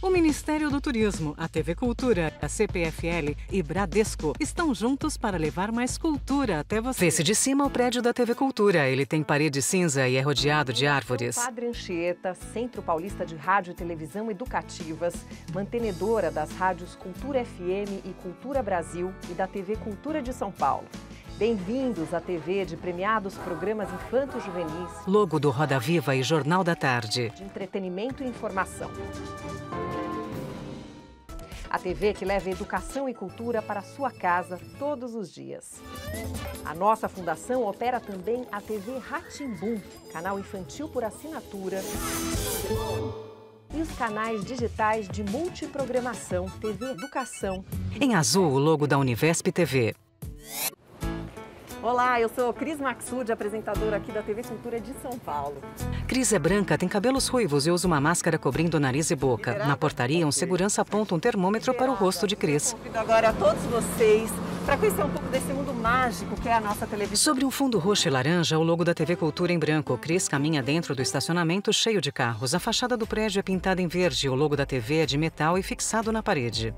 O Ministério do Turismo, a TV Cultura, a CPFL e Bradesco estão juntos para levar mais cultura até você. Vê-se de cima o prédio da TV Cultura. Ele tem parede cinza e é rodeado de árvores. Padre Anchieta, Centro Paulista de Rádio e Televisão Educativas, mantenedora das rádios Cultura FM e Cultura Brasil e da TV Cultura de São Paulo. Bem-vindos à TV de premiados programas infanto-juvenis, Logo do Roda Viva e Jornal da Tarde. de entretenimento e informação. A TV que leva educação e cultura para a sua casa todos os dias. A nossa fundação opera também a TV Rá-Tim-Bum, canal infantil por assinatura, e os canais digitais de multiprogramação, TV Educação. Em azul, o logo da Univesp TV. Olá, eu sou Cris Maxud, apresentadora aqui da TV Cultura de São Paulo. Cris é branca, tem cabelos ruivos e usa uma máscara cobrindo nariz e boca. Na portaria, um segurança aponta um termômetro para o rosto de Cris. Convido agora a todos vocês para conhecer um pouco desse mundo mágico que é a nossa televisão. Sobre um fundo roxo e laranja, o logo da TV Cultura em branco. Cris caminha dentro do estacionamento cheio de carros. A fachada do prédio é pintada em verde. O logo da TV é de metal e fixado na parede.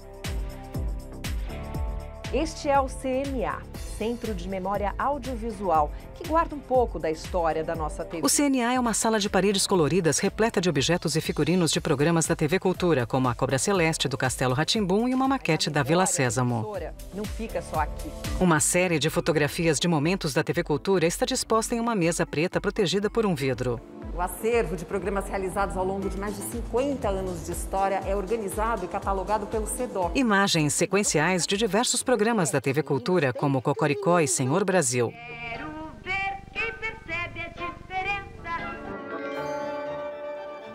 Este é o CMA, Centro de Memória Audiovisual, que guarda um pouco da história da nossa TV. O CNA é uma sala de paredes coloridas repleta de objetos e figurinos de programas da TV Cultura, como a Cobra Celeste do Castelo Rá-Tim-Bum e uma maquete da Vila Sésamo. Não fica só aqui. Uma série de fotografias de momentos da TV Cultura está disposta em uma mesa preta protegida por um vidro. O acervo de programas realizados ao longo de mais de 50 anos de história é organizado e catalogado pelo SEDOC. Imagens sequenciais de diversos programas da TV Cultura, como Cocoricó e Senhor Brasil. Quero ver quem percebe a diferença.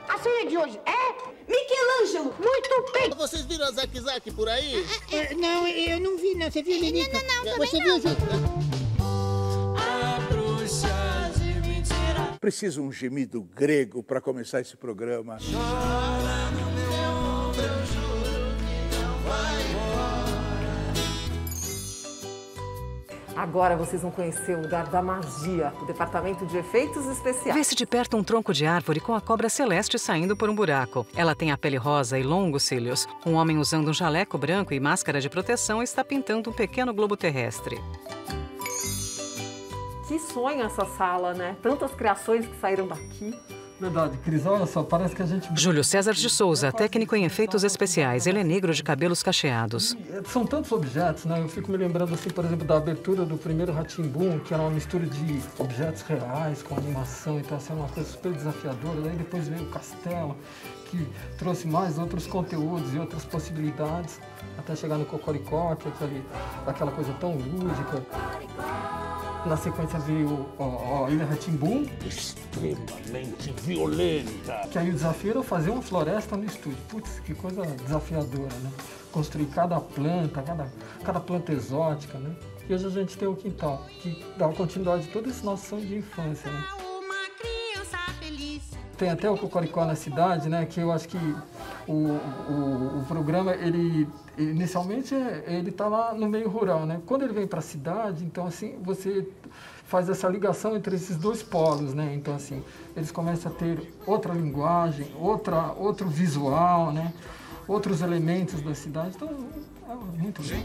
A ceia de hoje é Michelangelo, muito bem! Vocês viram a Zack Zack por aí? Não, eu não vi, não. Você viu, Lilica? Não, Você viu, Ju? Preciso um gemido grego para começar esse programa. Agora vocês vão conhecer o lugar da magia, o Departamento de Efeitos Especiais. Vê-se de perto um tronco de árvore com a cobra celeste saindo por um buraco. Ela tem a pele rosa e longos cílios. Um homem usando um jaleco branco e máscara de proteção está pintando um pequeno globo terrestre. Que sonho essa sala, né? Tantas criações que saíram daqui. Verdade, Cris, olha só, parece que a gente... Júlio César de Souza, técnico em efeitos especiais. Ele é negro de cabelos cacheados. São tantos objetos, né? Eu fico me lembrando, assim, por exemplo, da abertura do primeiro Rá-Tim-Bum, que era uma mistura de objetos reais com animação, então, assim, era uma coisa super desafiadora. Daí depois veio o Castelo, que trouxe mais outros conteúdos e outras possibilidades, até chegar no Cocoricó, que é aquela coisa tão lúdica. Na sequência veio a Ilha Rá-Tim-Bum, Extremamente violenta. que aí o desafio era fazer uma floresta no estúdio. Putz, que coisa desafiadora, né? Construir cada planta, cada planta exótica, né? E hoje a gente tem o quintal, que dá continuidade a todo esse nosso sonho de infância, né? Uma criança feliz. Tem até o Cocoricó na cidade, né? Que eu acho que o programa, ele inicialmente ele tá lá no meio rural, né? Quando ele vem para a cidade, então assim, você faz essa ligação entre esses dois polos, né? Então assim, eles começam a ter outra linguagem, outro visual, né? Outros elementos da cidade. Então, é muito legal.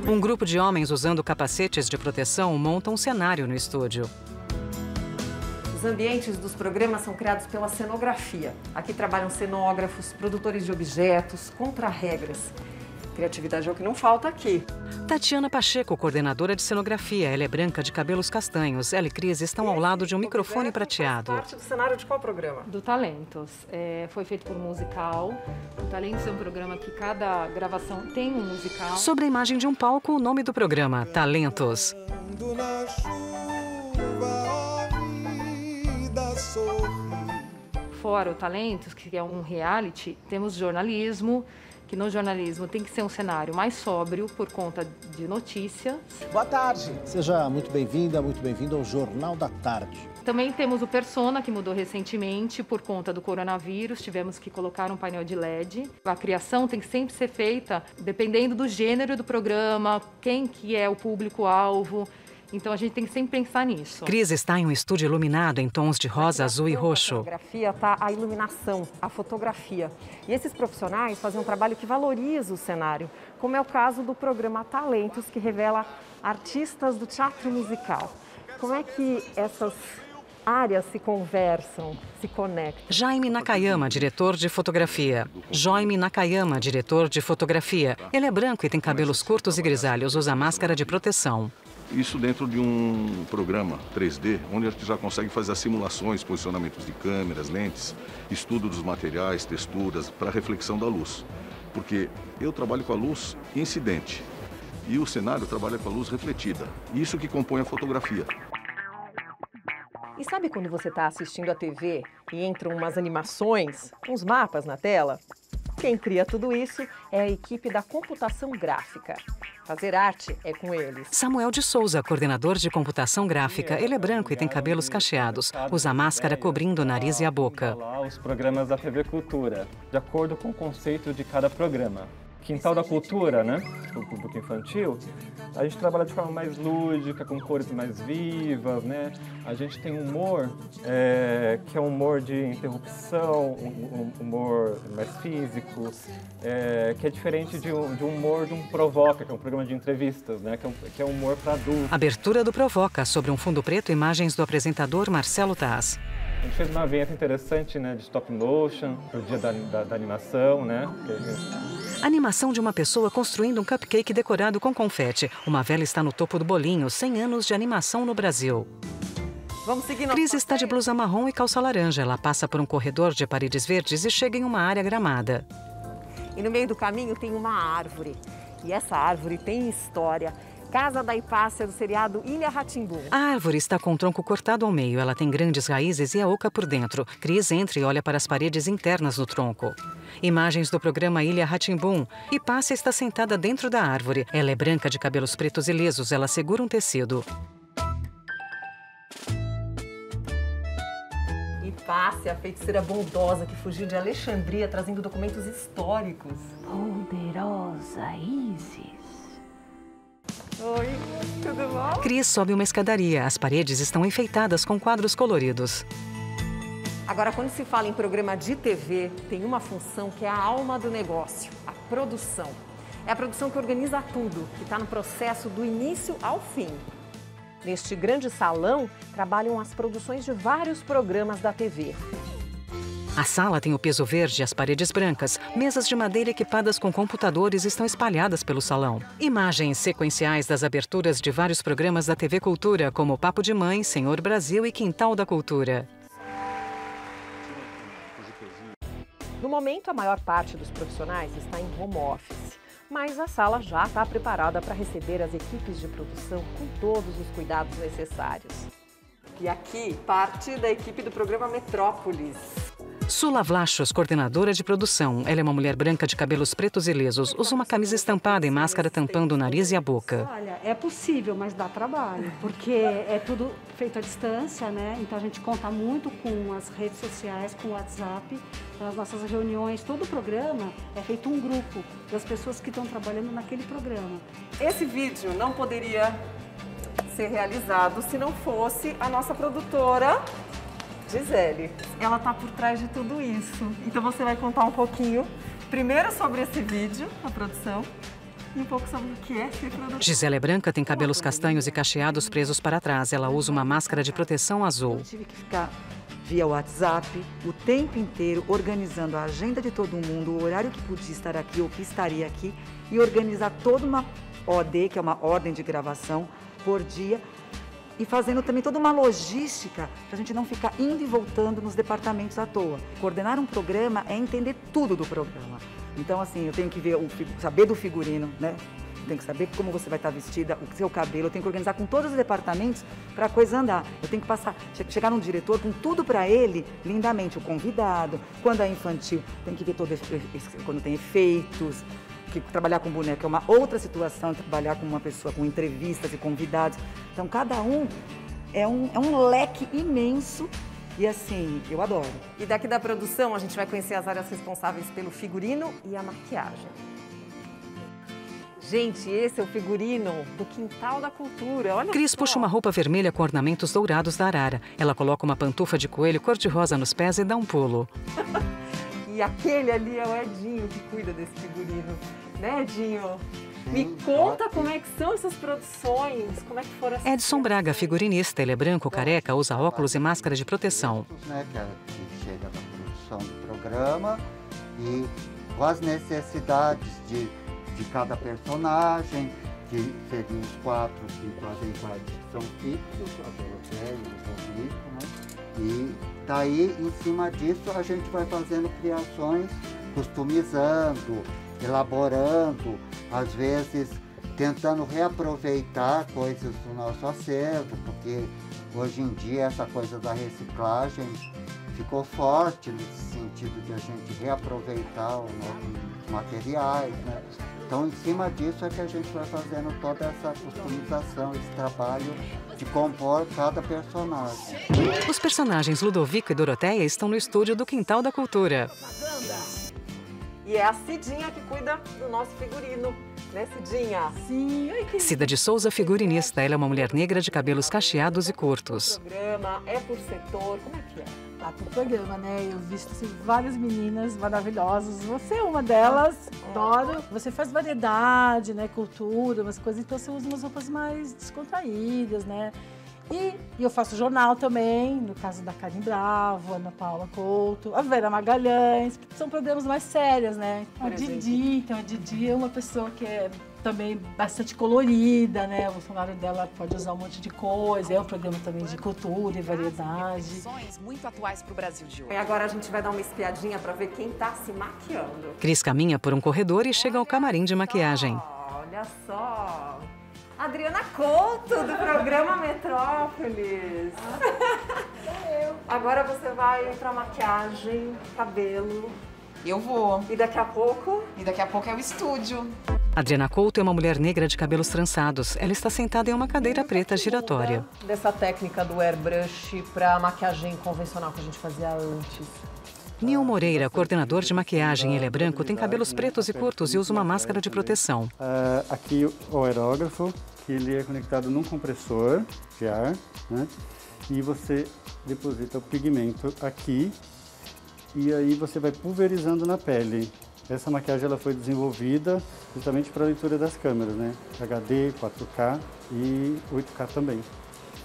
Um grupo de homens usando capacetes de proteção monta um cenário no estúdio. Os ambientes dos programas são criados pela cenografia. Aqui trabalham cenógrafos, produtores de objetos, contra-regras. Criatividade é o que não falta aqui. Tatiana Pacheco, coordenadora de cenografia. Ela é branca de cabelos castanhos. Ela e Cris estão ao lado de um microfone prateado. Faz parte do cenário de qual programa? Do Talentos. Foi feito por um musical. O Talentos é um programa que cada gravação tem um musical. Sobre a imagem de um palco, o nome do programa, Talentos. Fora o Talentos, que é um reality, temos jornalismo, que no jornalismo tem que ser um cenário mais sóbrio por conta de notícias. Boa tarde. Seja muito bem-vinda, muito bem-vindo ao Jornal da Tarde. Também temos o Persona, que mudou recentemente por conta do coronavírus, tivemos que colocar um painel de LED. A criação tem que sempre ser feita dependendo do gênero do programa, quem que é o público-alvo. Então a gente tem que sempre pensar nisso. Cris está em um estúdio iluminado em tons de rosa, azul e roxo. Na fotografia está a iluminação, a fotografia. E esses profissionais fazem um trabalho que valoriza o cenário, como é o caso do programa Talentos, que revela artistas do teatro musical. Como é que essas áreas se conversam, se conectam? Jaime Nakayama, diretor de fotografia. Joime Nakayama, diretor de fotografia. Ele é branco e tem cabelos curtos e grisalhos, usa máscara de proteção. Isso dentro de um programa 3D, onde a gente já consegue fazer as simulações, posicionamentos de câmeras, lentes, estudo dos materiais, texturas, para reflexão da luz. Porque eu trabalho com a luz incidente e o cenário trabalha com a luz refletida. Isso que compõe a fotografia. E sabe quando você está assistindo a TV e entram umas animações, uns mapas na tela? Quem cria tudo isso é a equipe da computação gráfica. Fazer arte é com eles. Samuel de Souza, coordenador de computação gráfica. Ele é branco e tem cabelos cacheados. Usa máscara cobrindo o nariz e a boca. Os programas da TV Cultura, de acordo com o conceito de cada programa. Quintal da Cultura, né, o público infantil, a gente trabalha de forma mais lúdica, com cores mais vivas, né? A gente tem humor, que é um humor de interrupção, um humor mais físico, que é diferente de um humor de um Provoca, que é um programa de entrevistas, né? Que é um humor para adultos. Abertura do Provoca, sobre um fundo preto, imagens do apresentador Marcelo Taz. A gente fez uma vinheta interessante, né, de stop motion, pro dia da animação, né? Animação de uma pessoa construindo um cupcake decorado com confete. Uma vela está no topo do bolinho, 100 anos de animação no Brasil. Vamos seguir. Cris está de blusa marrom e calça laranja. Ela passa por um corredor de paredes verdes e chega em uma área gramada. E no meio do caminho tem uma árvore. E essa árvore tem história. Casa da Hipácia do seriado Ilha Rá-Tim-Bum. A árvore está com o tronco cortado ao meio. Ela tem grandes raízes e é oca por dentro. Cris entra e olha para as paredes internas do tronco. Imagens do programa Ilha Rá-Tim-Bum. Hipácia está sentada dentro da árvore. Ela é branca, de cabelos pretos e lisos. Ela segura um tecido. Hipácia, a feiticeira bondosa que fugiu de Alexandria trazendo documentos históricos. Poderosa Isis. Oi, tudo bom? Cris sobe uma escadaria. As paredes estão enfeitadas com quadros coloridos. Agora, quando se fala em programa de TV, tem uma função que é a alma do negócio, a produção. É a produção que organiza tudo, que está no processo do início ao fim. Neste grande salão, trabalham as produções de vários programas da TV. A sala tem o piso verde e as paredes brancas. Mesas de madeira equipadas com computadores estão espalhadas pelo salão. Imagens sequenciais das aberturas de vários programas da TV Cultura, como Papo de Mãe, Senhor Brasil e Quintal da Cultura. No momento, a maior parte dos profissionais está em home office, mas a sala já está preparada para receber as equipes de produção com todos os cuidados necessários. E aqui, parte da equipe do programa Metrópolis. Sula Vlachos, coordenadora de produção. Ela é uma mulher branca de cabelos pretos e lisos. Usa uma camisa estampada e máscara tampando o nariz e a boca. Olha, é possível, mas dá trabalho, porque é tudo feito à distância, né? Então a gente conta muito com as redes sociais, com o WhatsApp, as nossas reuniões. Todo o programa é feito um grupo das pessoas que estão trabalhando naquele programa. Esse vídeo não poderia ser realizado se não fosse a nossa produtora Gisele. Ela está por trás de tudo isso. Então você vai contar um pouquinho, primeiro sobre esse vídeo, a produção, e um pouco sobre o que é ser produtora. Gisele é branca, tem cabelos castanhos e cacheados presos para trás. Ela usa uma máscara de proteção azul. Eu tive que ficar via WhatsApp o tempo inteiro organizando a agenda de todo mundo, o horário que podia estar aqui ou que estaria aqui, e organizar toda uma OD, que é uma ordem de gravação, por dia, e fazendo também toda uma logística para a gente não ficar indo e voltando nos departamentos à toa. Coordenar um programa é entender tudo do programa. Então, assim, eu tenho que ver, saber do figurino, né? Eu tenho que saber como você vai estar vestida, o seu cabelo. Eu tenho que organizar com todos os departamentos para a coisa andar. Eu tenho que chegar num diretor com tudo para ele, lindamente. O convidado, quando é infantil, tem que ver quando tem efeitos. Que trabalhar com boneco é uma outra situação, trabalhar com uma pessoa, com entrevistas e convidados. Então, cada um é um leque imenso e, assim, eu adoro. E daqui da produção, a gente vai conhecer as áreas responsáveis pelo figurino e a maquiagem. Gente, esse é o figurino do Quintal da Cultura. Olha Cris só. puxa uma roupa vermelha com ornamentos dourados da arara. Ela coloca uma pantufa de coelho cor-de-rosa nos pés e dá um pulo. E aquele ali é o Edinho que cuida desse figurino. Né, Edinho? Me conta como é que são essas produções, como é que foram essas... Edson Braga, figurinista. Ele é branco, careca, usa óculos e máscara de proteção. Né, que chega da produção do programa e com as necessidades de cada personagem, que seriam os 4 que são fixos, a Doroteia e o Rodrigo, né? E daí, em cima disso, a gente vai fazendo criações, customizando, elaborando, às vezes tentando reaproveitar coisas do nosso acervo, porque hoje em dia essa coisa da reciclagem ficou forte nesse sentido de a gente reaproveitar os materiais, né? Então, em cima disso é que a gente vai fazendo toda essa customização, esse trabalho de compor cada personagem. Os personagens Ludovico e Doroteia estão no estúdio do Quintal da Cultura. E é a Cidinha que cuida do nosso figurino, né, Cidinha? Sim. Ai, que... Cida de Souza, figurinista. Ela é uma mulher negra de cabelos cacheados e curtos. O programa é por setor, como é que é? Lá pro programa, né? Eu visto assim, várias meninas maravilhosas. Você é uma delas, adoro. Você faz variedade, né? Cultura, umas coisas. Então você usa umas roupas mais descontraídas, né? E eu faço jornal também, no caso da Karen Bravo, Ana Paula Couto, a Vera Magalhães, que são programas mais sérios, né? A Didi, então a Didi é uma pessoa que é também bastante colorida, né? O funcionário dela pode usar um monte de coisa, é um programa também de cultura e variedade. Muito atuais para o Brasil de hoje. E agora a gente vai dar uma espiadinha para ver quem está se maquiando. Cris caminha por um corredor e chega ao camarim de maquiagem. Olha só! Adriana Couto, do programa Metrópolis. Agora você vai para maquiagem, cabelo. Eu vou. E daqui a pouco? E daqui a pouco é o estúdio. Adriana Couto é uma mulher negra de cabelos trançados. Ela está sentada em uma cadeira preta giratória. Dessa técnica do airbrush para maquiagem convencional que a gente fazia antes. Nil Moreira, coordenador de maquiagem. Ele é branco, tem cabelos pretos e curtos e usa uma máscara de proteção. Aqui o aerógrafo, que ele é conectado num compressor de ar, né? E você deposita o pigmento aqui e aí você vai pulverizando na pele. Essa maquiagem ela foi desenvolvida justamente para a leitura das câmeras, né? HD, 4K e 8K também.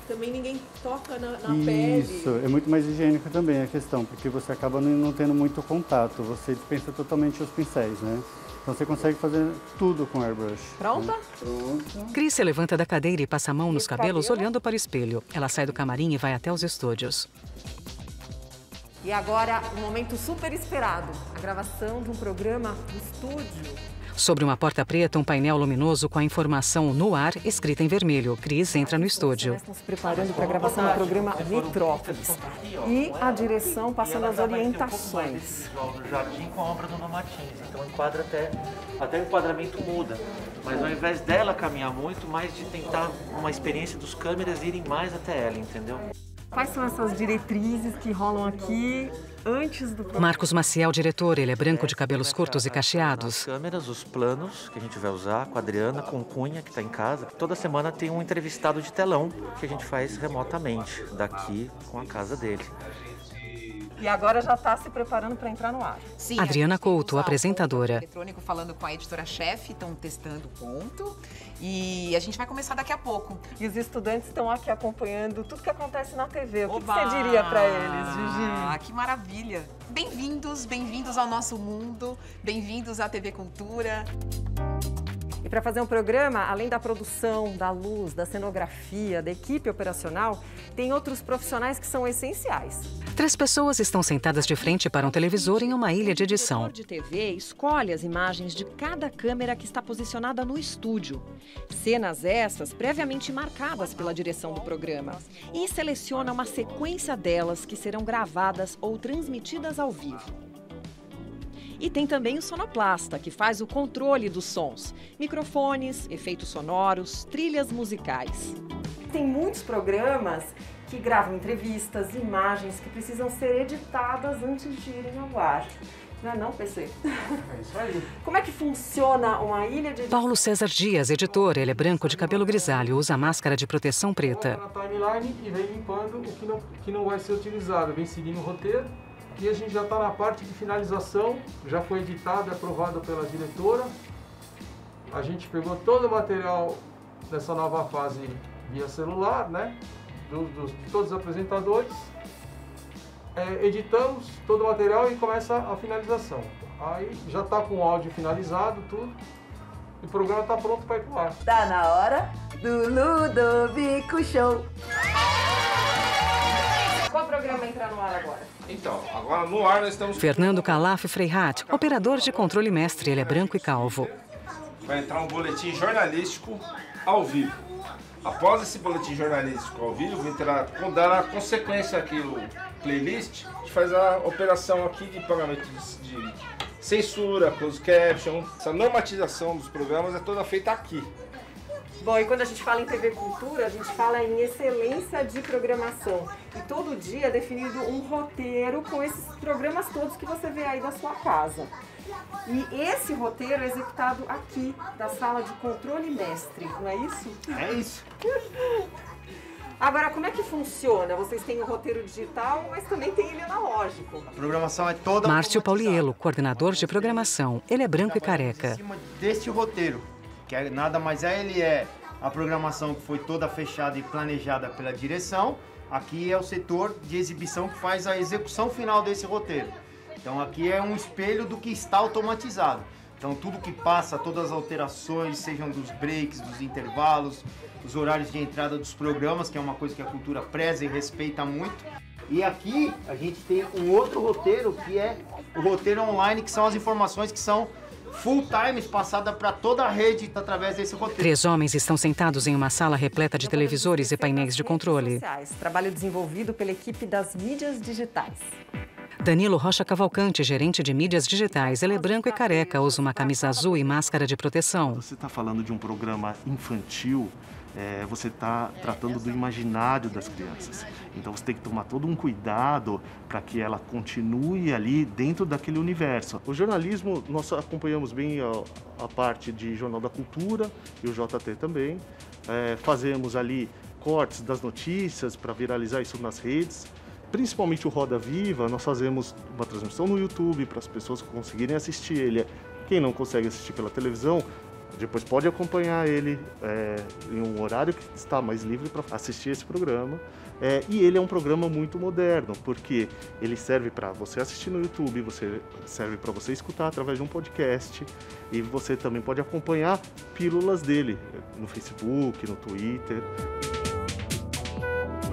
Também ninguém toca na pele. Isso, é muito mais higiênico também a questão, porque você acaba não tendo muito contato, você dispensa totalmente os pincéis, né? Então você consegue fazer tudo com airbrush. Pronta? Né? Pronto. Cris se levanta da cadeira e passa a mão nos cabelos olhando para o espelho. Ela sai do camarim e vai até os estúdios. E agora, um momento super esperado. A gravação de um programa no estúdio. Sobre uma porta preta, um painel luminoso com a informação no ar escrita em vermelho. Cris entra no estúdio. Nós estamos preparando para a gravação do programa Metrópolis. E a direção passando as orientações. Visual do jardim com a obra do Martins. Então enquadra até o enquadramento muda. Mas ao invés dela caminhar muito, mais de tentar uma experiência dos câmeras irem mais até ela, entendeu? Quais são essas diretrizes que rolam aqui antes do programa? Marcos Maciel, diretor. Ele é branco de cabelos curtos e cacheados. As câmeras, os planos que a gente vai usar, com a Adriana, com o Cunha, que está em casa. Toda semana tem um entrevistado de telão que a gente faz remotamente, daqui com a casa dele. E agora já está se preparando para entrar no ar. Sim, Adriana Couto, apresentadora. Eletrônico falando com a editora-chefe, estão testando o ponto. E a gente vai começar daqui a pouco. E os estudantes estão aqui acompanhando tudo que acontece na TV. O que você diria para eles, Gigi? Ah, que maravilha! Bem-vindos, bem-vindos ao nosso mundo, bem-vindos à TV Cultura. E para fazer um programa, além da produção, da luz, da cenografia, da equipe operacional, tem outros profissionais que são essenciais. 3 pessoas estão sentadas de frente para um televisor em uma ilha de edição. O diretor de TV escolhe as imagens de cada câmera que está posicionada no estúdio. Cenas essas previamente marcadas pela direção do programa. E seleciona uma sequência delas que serão gravadas ou transmitidas ao vivo. E tem também o sonoplasta, que faz o controle dos sons, microfones, efeitos sonoros, trilhas musicais. Tem muitos programas que gravam entrevistas, imagens que precisam ser editadas antes de irem ao ar. Não é não, PC? É isso aí. Como é que funciona uma ilha de... Paulo César Dias, editor. Ele é branco de cabelo grisalho, usa máscara de proteção preta. Na timeline e vem limpando o que não vai ser utilizado. Vem seguindo o roteiro. E a gente já está na parte de finalização. Já foi editado e aprovado pela diretora. A gente pegou todo o material dessa nova fase via celular, né? De todos os apresentadores. Editamos todo o material e começa a finalização. Aí já está com o áudio finalizado, tudo. E o programa está pronto para ir pro ar. Tá na hora do Ludovico Show. Qual programa entrar no ar agora? Então, agora no ar nós estamos... Fernando Calaf Freihat, operador de controle mestre. Ele é branco e calvo. Vai entrar um boletim jornalístico ao vivo. Após esse boletim jornalístico ao vivo, dará consequência aqui o playlist, a gente faz a operação aqui de pagamento de censura, closed caption. Essa normatização dos programas é toda feita aqui. Bom, e quando a gente fala em TV Cultura, a gente fala em excelência de programação. E todo dia é definido um roteiro com esses programas todos que você vê aí da sua casa. E esse roteiro é executado aqui, da sala de controle mestre, não é isso? É isso. Agora, como é que funciona? Vocês têm o roteiro digital, mas também tem ele analógico. A programação é toda... Márcio Pauliello, coordenador de programação. Ele é branco e careca. Em cima deste roteiro, que nada mais ele é a programação que foi toda fechada e planejada pela direção. Aqui é o setor de exibição que faz a execução final desse roteiro. Então aqui é um espelho do que está automatizado. Então tudo que passa, todas as alterações, sejam dos breaks, dos intervalos, os horários de entrada dos programas, que é uma coisa que a cultura preza e respeita muito. E aqui a gente tem um outro roteiro, que é o roteiro online, que são as informações que são full times passadas para toda a rede através desse roteiro. 3 homens estão sentados em uma sala repleta de televisores e painéis de controle. Trabalho desenvolvido pela equipe das mídias digitais. Danilo Rocha Cavalcante, gerente de mídias digitais. Ele é branco e careca, usa uma camisa azul e máscara de proteção. Você está falando de um programa infantil, você está tratando do imaginário das crianças. Então você tem que tomar todo um cuidado para que ela continue ali dentro daquele universo. O jornalismo, nós acompanhamos bem a parte de Jornal da Cultura e o JT também. Fazemos ali cortes das notícias para viralizar isso nas redes. Principalmente o Roda Viva, nós fazemos uma transmissão no YouTube para as pessoas conseguirem assistir ele. Quem não consegue assistir pela televisão, depois pode acompanhar ele em um horário que está mais livre para assistir esse programa. E ele é um programa muito moderno, porque ele serve para você assistir no YouTube, serve para você escutar através de um podcast, e você também pode acompanhar pílulas dele no Facebook, no Twitter.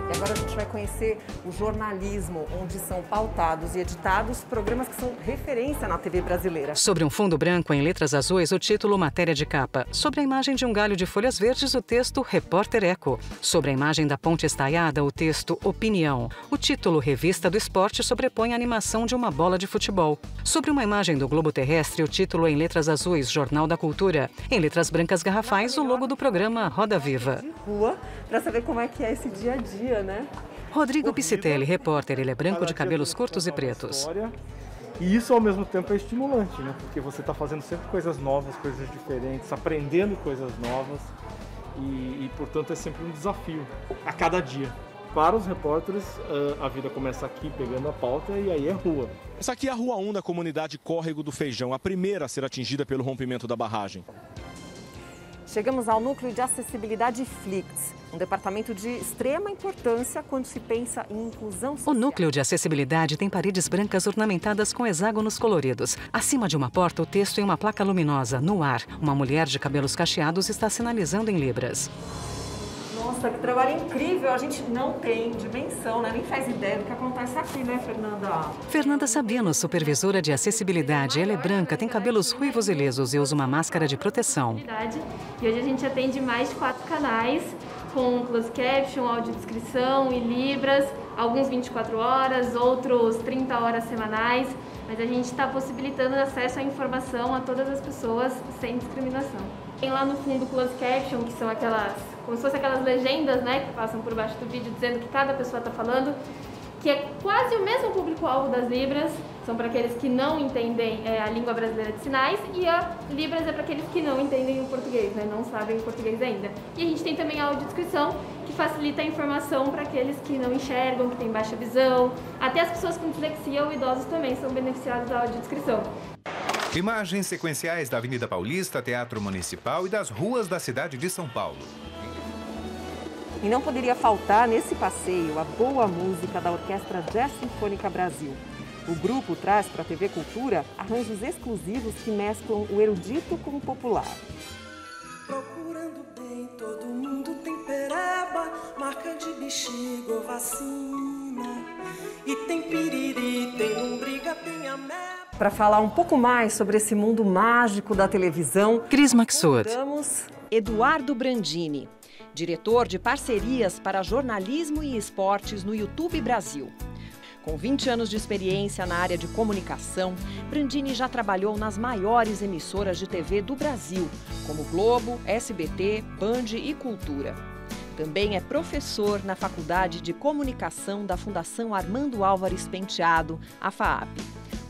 E agora a gente vai conhecer o jornalismo, onde são pautados e editados programas que são referência na TV brasileira. Sobre um fundo branco em letras azuis, o título Matéria de Capa. Sobre a imagem de um galho de folhas verdes, o texto Repórter Eco. Sobre a imagem da ponte estaiada, o texto Opinião. O título Revista do Esporte sobrepõe a animação de uma bola de futebol. Sobre uma imagem do globo terrestre, o título em letras azuis, Jornal da Cultura. Em letras brancas garrafais, o logo do programa Roda Viva. Rua, para saber como é que é esse dia a dia, né? Rodrigo Piscitelli, repórter. Ele é branco de cabelos curtos e pretos. E isso ao mesmo tempo é estimulante, né? Porque você está fazendo sempre coisas novas, coisas diferentes, aprendendo coisas novas e portanto é sempre um desafio a cada dia. Para os repórteres, a vida começa aqui pegando a pauta e aí é rua. Essa aqui é a Rua 1 da comunidade Córrego do Feijão, a primeira a ser atingida pelo rompimento da barragem. Chegamos ao núcleo de acessibilidade Flix, um departamento de extrema importância quando se pensa em inclusão social. O núcleo de acessibilidade tem paredes brancas ornamentadas com hexágonos coloridos. Acima de uma porta, o texto em uma placa luminosa. No ar, uma mulher de cabelos cacheados está sinalizando em libras. Nossa, que trabalho incrível! A gente não tem dimensão, né? Nem faz ideia do que acontece aqui, né, Fernanda? Fernanda Sabino, supervisora de acessibilidade. Ela é branca, tem cabelos ruivos e lisos e usa uma máscara de proteção. E hoje a gente atende mais de 4 canais, com closed caption, audiodescrição e libras, alguns 24 horas, outros 30 horas semanais. Mas a gente está possibilitando acesso à informação a todas as pessoas sem discriminação. Tem lá no fundo closed caption, que são aquelas, como se fossem aquelas legendas, né, que passam por baixo do vídeo dizendo o que cada pessoa está falando, que é quase o mesmo público-alvo das libras, são para aqueles que não entendem a língua brasileira de sinais, e a Libras é para aqueles que não entendem o português, né? Não sabem o português ainda. E a gente tem também a audiodescrição, que facilita a informação para aqueles que não enxergam, que têm baixa visão. Até as pessoas com dislexia ou idosos também são beneficiados da audiodescrição. Imagens sequenciais da Avenida Paulista, Teatro Municipal e das ruas da cidade de São Paulo. E não poderia faltar nesse passeio a boa música da Orquestra Jazz Sinfônica Brasil. O grupo traz para a TV Cultura arranjos exclusivos que mesclam o erudito com o popular. Procurando bem, todo mundo tem pereba, marca de bexiga ou vacina. E tem piriri, tem lombriga, tem ameba. Para falar um pouco mais sobre esse mundo mágico da televisão, Cris Maxud. Convidamos Eduardo Brandini, diretor de parcerias para jornalismo e esportes no YouTube Brasil. Com 20 anos de experiência na área de comunicação, Brandini já trabalhou nas maiores emissoras de TV do Brasil, como Globo, SBT, Band e Cultura. Também é professor na Faculdade de Comunicação da Fundação Armando Álvares Penteado, a FAAP.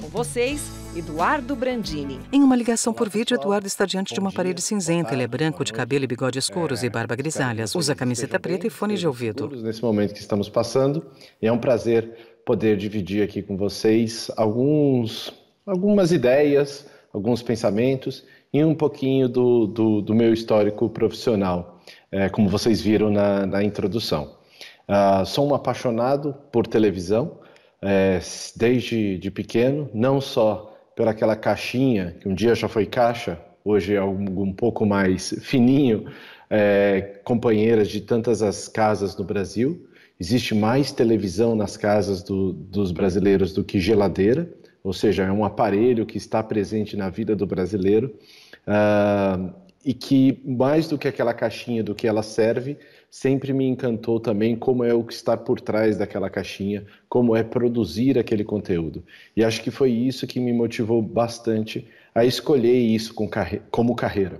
Com vocês, Eduardo Brandini. Em uma ligação por vídeo, Eduardo está diante de uma parede cinzenta. Ele é branco, de cabelo e bigode escuros e barba grisalha. Usa camiseta preta e fone de ouvido. Nesse momento que estamos passando, e é um prazer poder dividir aqui com vocês algumas ideias, alguns pensamentos e um pouquinho do meu histórico profissional, como vocês viram na introdução. Sou um apaixonado por televisão, desde de pequeno, não só por aquela caixinha, que um dia já foi caixa, hoje é um pouco mais fininho, companheiras de tantas as casas no Brasil. Existe mais televisão nas casas dos brasileiros do que geladeira, ou seja, é um aparelho que está presente na vida do brasileiro e que, mais do que aquela caixinha, do que ela serve, sempre me encantou também como é o que está por trás daquela caixinha, como é produzir aquele conteúdo. E acho que foi isso que me motivou bastante a escolher isso como carreira.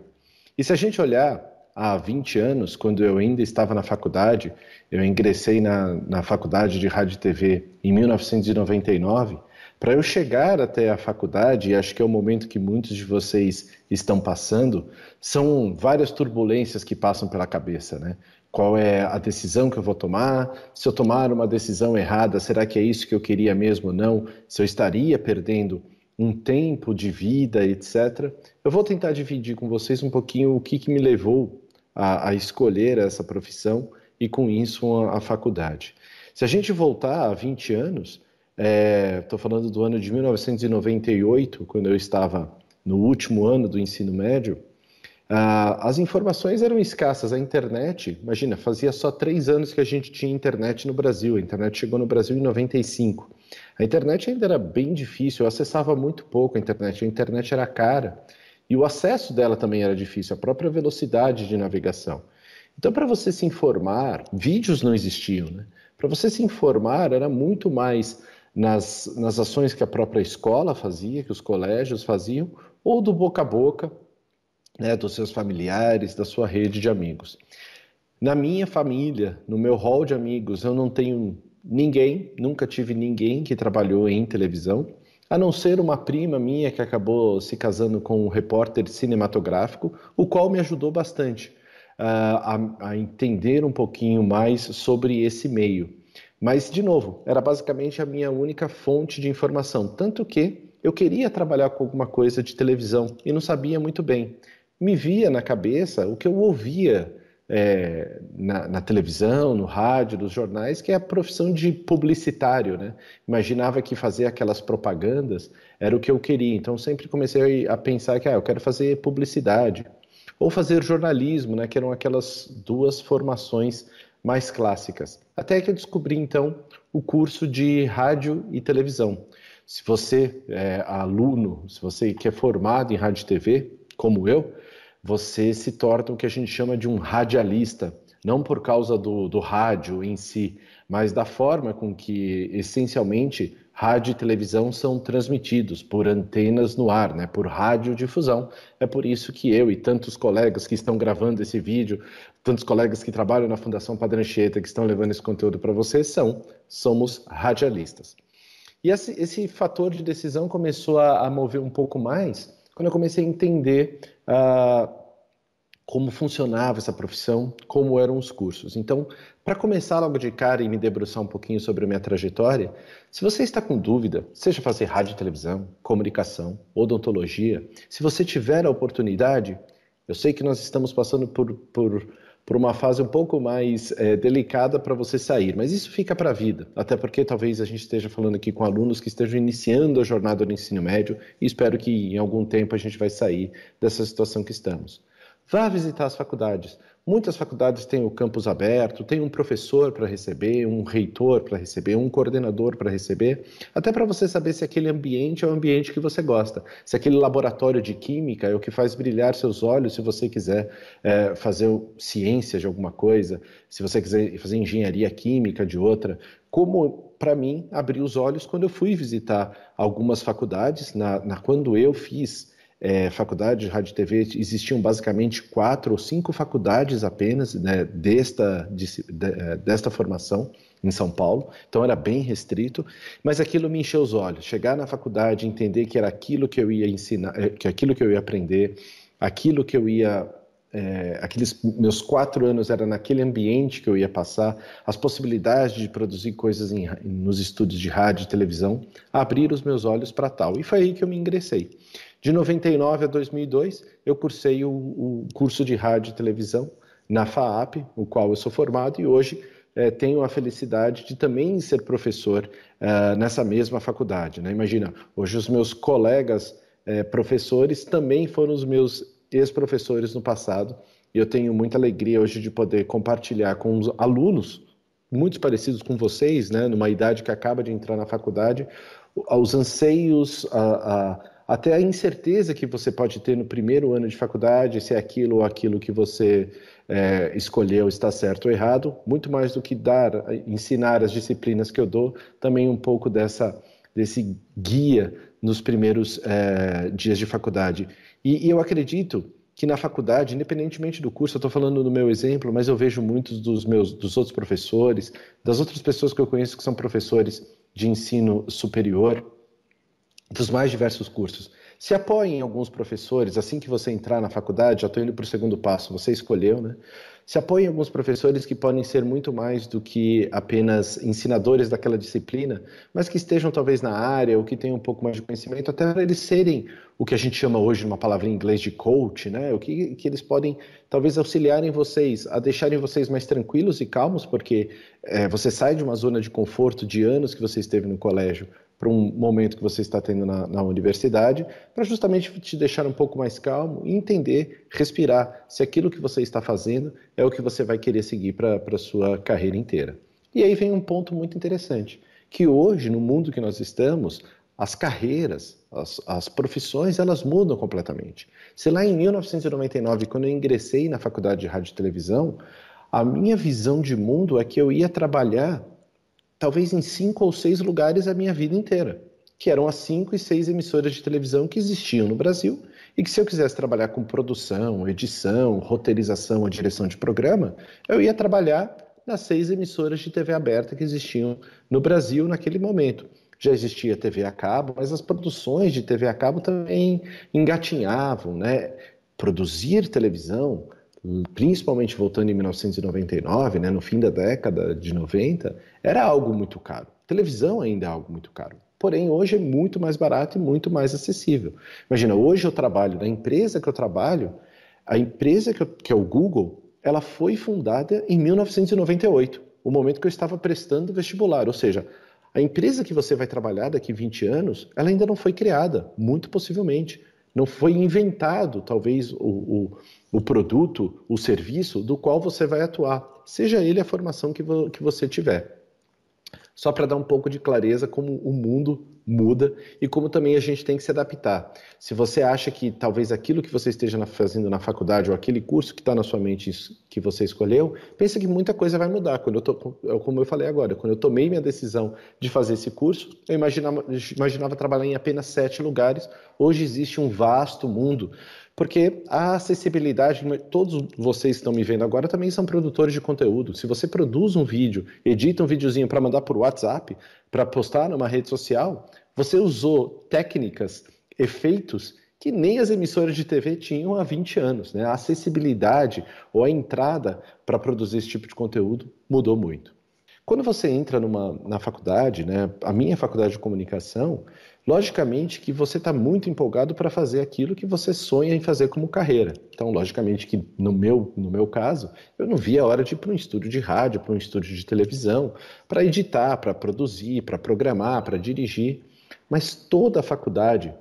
E se a gente olhar há 20 anos, quando eu ainda estava na faculdade, eu ingressei na faculdade de Rádio e TV em 1999, para eu chegar até a faculdade, e acho que é o momento que muitos de vocês estão passando, são várias turbulências que passam pela cabeça, né? Qual é a decisão que eu vou tomar? Se eu tomar uma decisão errada, será que é isso que eu queria mesmo ou não? Se eu estaria perdendo um tempo de vida, etc. Eu vou tentar dividir com vocês um pouquinho o que me levou a escolher essa profissão e, com isso, a faculdade. Se a gente voltar a 20 anos, estou falando do ano de 1998, quando eu estava no último ano do ensino médio, as informações eram escassas. A internet, imagina, fazia só 3 anos que a gente tinha internet no Brasil. A internet chegou no Brasil em 95. A internet ainda era bem difícil, eu acessava muito pouco a internet era cara. E o acesso dela também era difícil, a própria velocidade de navegação. Então, para você se informar, vídeos não existiam, né? Para você se informar, era muito mais nas ações que a própria escola fazia, que os colégios faziam, ou do boca a boca, né, dos seus familiares, da sua rede de amigos. Na minha família, no meu hall de amigos, eu não tenho ninguém, nunca tive ninguém que trabalhou em televisão, a não ser uma prima minha que acabou se casando com um repórter cinematográfico, o qual me ajudou bastante a entender um pouquinho mais sobre esse meio. Mas, de novo, era basicamente a minha única fonte de informação, tanto que eu queria trabalhar com alguma coisa de televisão e não sabia muito bem. Me via na cabeça o que eu ouvia na televisão, no rádio, nos jornais, que é a profissão de publicitário, né? Imaginava que fazer aquelas propagandas era o que eu queria, então sempre comecei a pensar que eu quero fazer publicidade ou fazer jornalismo, né? Que eram aquelas duas formações mais clássicas. Até que eu descobri então o curso de rádio e televisão. Se você é aluno, se você que é formado em rádio e TV, como eu, você se torna o que a gente chama de um radialista, não por causa do rádio em si, mas da forma com que, essencialmente, rádio e televisão são transmitidos por antenas no ar, né? Por radiodifusão. É por isso que eu e tantos colegas que estão gravando esse vídeo, tantos colegas que trabalham na Fundação Padre Anchieta, que estão levando esse conteúdo para vocês, somos radialistas. E esse fator de decisão começou a mover um pouco mais quando eu comecei a entender como funcionava essa profissão, como eram os cursos. Então, para começar logo de cara e me debruçar um pouquinho sobre a minha trajetória, se você está com dúvida, seja fazer rádio e televisão, comunicação, odontologia, se você tiver a oportunidade, eu sei que nós estamos passando por uma fase um pouco mais delicada para você sair, mas isso fica para a vida, até porque talvez a gente esteja falando aqui com alunos que estejam iniciando a jornada do ensino médio e espero que em algum tempo a gente vai sair dessa situação que estamos. Vá visitar as faculdades. Muitas faculdades têm o campus aberto, tem um professor para receber, um reitor para receber, um coordenador para receber, até para você saber se aquele ambiente é o ambiente que você gosta, se aquele laboratório de química é o que faz brilhar seus olhos, se você quiser fazer ciência de alguma coisa, se você quiser fazer engenharia química de outra, como para mim abriu os olhos quando eu fui visitar algumas faculdades, quando eu fiz faculdade de rádio e TV, existiam basicamente 4 ou 5 faculdades apenas, né, desta formação em São Paulo, então era bem restrito, mas aquilo me encheu os olhos, chegar na faculdade, entender que era aquilo que eu ia ensinar, que aquilo que eu ia aprender, aquilo que eu ia... aqueles meus 4 anos era naquele ambiente que eu ia passar, as possibilidades de produzir coisas nos estúdios de rádio e televisão, abrir os meus olhos para tal, e foi aí que eu me ingressei. De 99 a 2002, eu cursei o curso de rádio e televisão na FAAP, o qual eu sou formado, e hoje tenho a felicidade de também ser professor nessa mesma faculdade, né? Imagina, hoje os meus colegas professores também foram os meus ex-professores no passado, e eu tenho muita alegria hoje de poder compartilhar com os alunos, muito parecidos com vocês, né, numa idade que acaba de entrar na faculdade, os anseios, até a incerteza que você pode ter no primeiro ano de faculdade, se é aquilo ou aquilo que você escolheu está certo ou errado, muito mais do que ensinar as disciplinas que eu dou, também um pouco desse guia nos primeiros dias de faculdade. E eu acredito que na faculdade, independentemente do curso, eu estou falando do meu exemplo, mas eu vejo muitos dos outros professores, das outras pessoas que eu conheço que são professores de ensino superior, dos mais diversos cursos. Se apoiem em alguns professores, assim que você entrar na faculdade, já estou indo para o segundo passo, você escolheu, né? Se apoiem em alguns professores que podem ser muito mais do que apenas ensinadores daquela disciplina, mas que estejam talvez na área ou que tenham um pouco mais de conhecimento, até para eles serem o que a gente chama hoje, numa palavra em inglês, de coach, né? O que eles podem talvez auxiliarem vocês, a deixarem vocês mais tranquilos e calmos, porque você sai de uma zona de conforto de anos que você esteve no colégio para um momento que você está tendo na universidade, para justamente te deixar um pouco mais calmo e entender, respirar, se aquilo que você está fazendo é o que você vai querer seguir para a sua carreira inteira. E aí vem um ponto muito interessante, que hoje, no mundo que nós estamos, as carreiras, as profissões, elas mudam completamente. Se lá em 1999, quando eu ingressei na faculdade de rádio e televisão, a minha visão de mundo é que eu ia trabalhar talvez em 5 ou 6 lugares a minha vida inteira, que eram as 5 e 6 emissoras de televisão que existiam no Brasil, e que se eu quisesse trabalhar com produção, edição, roteirização ou direção de programa, eu ia trabalhar nas 6 emissoras de TV aberta que existiam no Brasil naquele momento. Já existia TV a cabo, mas as produções de TV a cabo também engatinhavam, né? Produzir televisão, principalmente voltando em 1999, né, no fim da década de 90, era algo muito caro. Televisão ainda é algo muito caro. Porém, hoje é muito mais barato e muito mais acessível. Imagina, hoje eu trabalho na empresa que eu trabalho, a empresa que é o Google, ela foi fundada em 1998, o momento que eu estava prestando vestibular. Ou seja, a empresa que você vai trabalhar daqui a 20 anos, ela ainda não foi criada, muito possivelmente. Não foi inventado, talvez, o produto, o serviço do qual você vai atuar, seja ele a formação que você tiver. Só para dar um pouco de clareza como o mundo muda e como também a gente tem que se adaptar. Se você acha que talvez aquilo que você esteja fazendo na faculdade ou aquele curso que está na sua mente que você escolheu, pensa que muita coisa vai mudar. Como eu falei agora, quando eu tomei minha decisão de fazer esse curso, eu imaginava trabalhar em apenas 7 lugares. Hoje existe um vasto mundo, porque a acessibilidade, todos vocês que estão me vendo agora também são produtores de conteúdo. Se você produz um vídeo, edita um videozinho para mandar por WhatsApp, para postar numa rede social, você usou técnicas, efeitos que nem as emissoras de TV tinham há 20 anos, né? A acessibilidade ou a entrada para produzir esse tipo de conteúdo mudou muito. Quando você entra na faculdade, né, a minha faculdade de comunicação, logicamente que você está muito empolgado para fazer aquilo que você sonha em fazer como carreira. Então, logicamente que no meu caso, eu não via a hora de ir para um estúdio de rádio, para um estúdio de televisão, para editar, para produzir, para programar, para dirigir. Mas toda a faculdade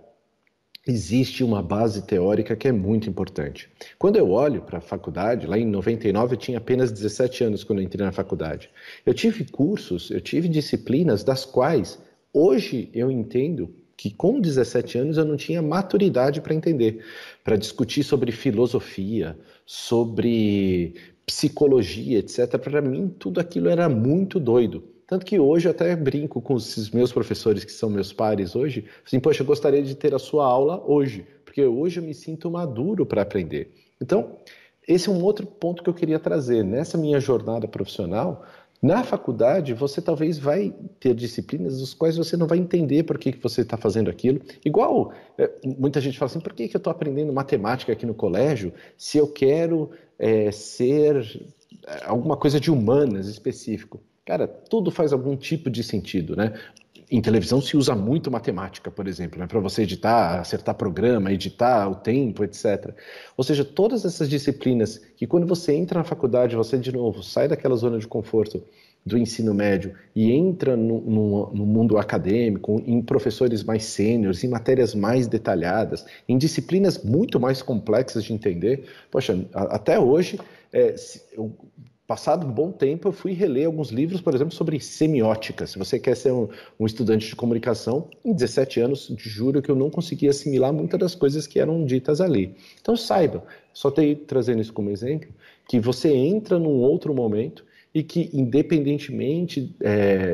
existe uma base teórica que é muito importante. Quando eu olho para a faculdade, lá em 99 eu tinha apenas 17 anos quando eu entrei na faculdade. Eu tive cursos, eu tive disciplinas das quais hoje eu entendo que com 17 anos eu não tinha maturidade para entender, para discutir sobre filosofia, sobre psicologia, etc. Para mim tudo aquilo era muito doido. Tanto que hoje eu até brinco com os meus professores, que são meus pares hoje, assim, poxa, eu gostaria de ter a sua aula hoje, porque hoje eu me sinto maduro para aprender. Então, esse é um outro ponto que eu queria trazer. Nessa minha jornada profissional, na faculdade, você talvez vai ter disciplinas dos quais você não vai entender por que você está fazendo aquilo. Igual, muita gente fala assim, por que eu estou aprendendo matemática aqui no colégio se eu quero ser alguma coisa de humanas específico? Cara, tudo faz algum tipo de sentido, né? Em televisão se usa muito matemática, por exemplo, né? Para você editar, acertar programa, editar o tempo, etc. Ou seja, todas essas disciplinas que quando você entra na faculdade, você de novo sai daquela zona de conforto do ensino médio e entra no mundo acadêmico, em professores mais sêniores, em matérias mais detalhadas, em disciplinas muito mais complexas de entender. Poxa, até hoje, passado um bom tempo, eu fui reler alguns livros, por exemplo, sobre semiótica. Se você quer ser um estudante de comunicação, em 17 anos, juro que eu não consegui assimilar muitas das coisas que eram ditas ali. Então saiba, só estou trazendo isso como exemplo, que você entra num outro momento e que, independentemente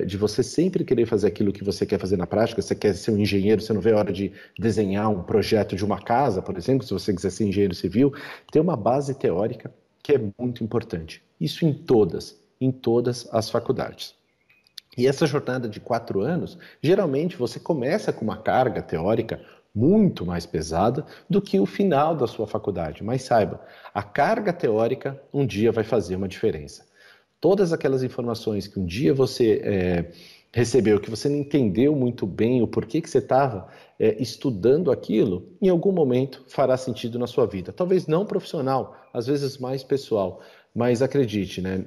de você sempre querer fazer aquilo que você quer fazer na prática, você quer ser um engenheiro, você não vê a hora de desenhar um projeto de uma casa, por exemplo, se você quiser ser engenheiro civil, tem uma base teórica que é muito importante. Isso em todas as faculdades. E essa jornada de 4 anos, geralmente você começa com uma carga teórica muito mais pesada do que o final da sua faculdade. Mas saiba, a carga teórica um dia vai fazer uma diferença. Todas aquelas informações que um dia você recebeu, que você não entendeu muito bem o porquê que você estava estudando aquilo, em algum momento fará sentido na sua vida. Talvez não profissional, às vezes mais pessoal. Mas acredite, né?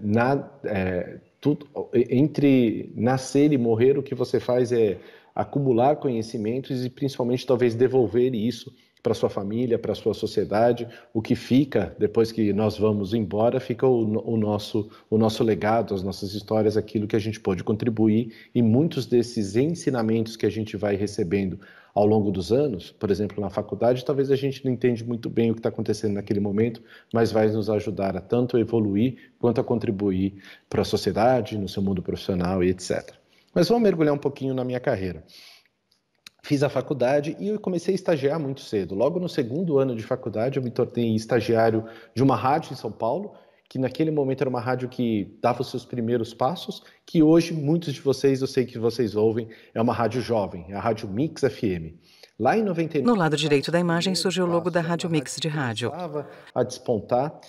Entre nascer e morrer, o que você faz é acumular conhecimentos e principalmente talvez devolver isso para sua família, para sua sociedade. O que fica, depois que nós vamos embora, fica o nosso legado, as nossas histórias, aquilo que a gente pode contribuir. E muitos desses ensinamentos que a gente vai recebendo ao longo dos anos, por exemplo, na faculdade, talvez a gente não entende muito bem o que está acontecendo naquele momento, mas vai nos ajudar a tanto evoluir quanto a contribuir para a sociedade, no seu mundo profissional e etc. Mas vamos mergulhar um pouquinho na minha carreira. Fiz a faculdade e eu comecei a estagiar muito cedo. Logo no 2º ano de faculdade, eu me tornei estagiário de uma rádio em São Paulo, que naquele momento era uma rádio que dava os seus primeiros passos, que hoje muitos de vocês, eu sei que vocês ouvem, é uma rádio jovem, é a Rádio Mix FM. Lá em 99... No lado direito da imagem surge o logo da Rádio Mix de rádio. A despontar,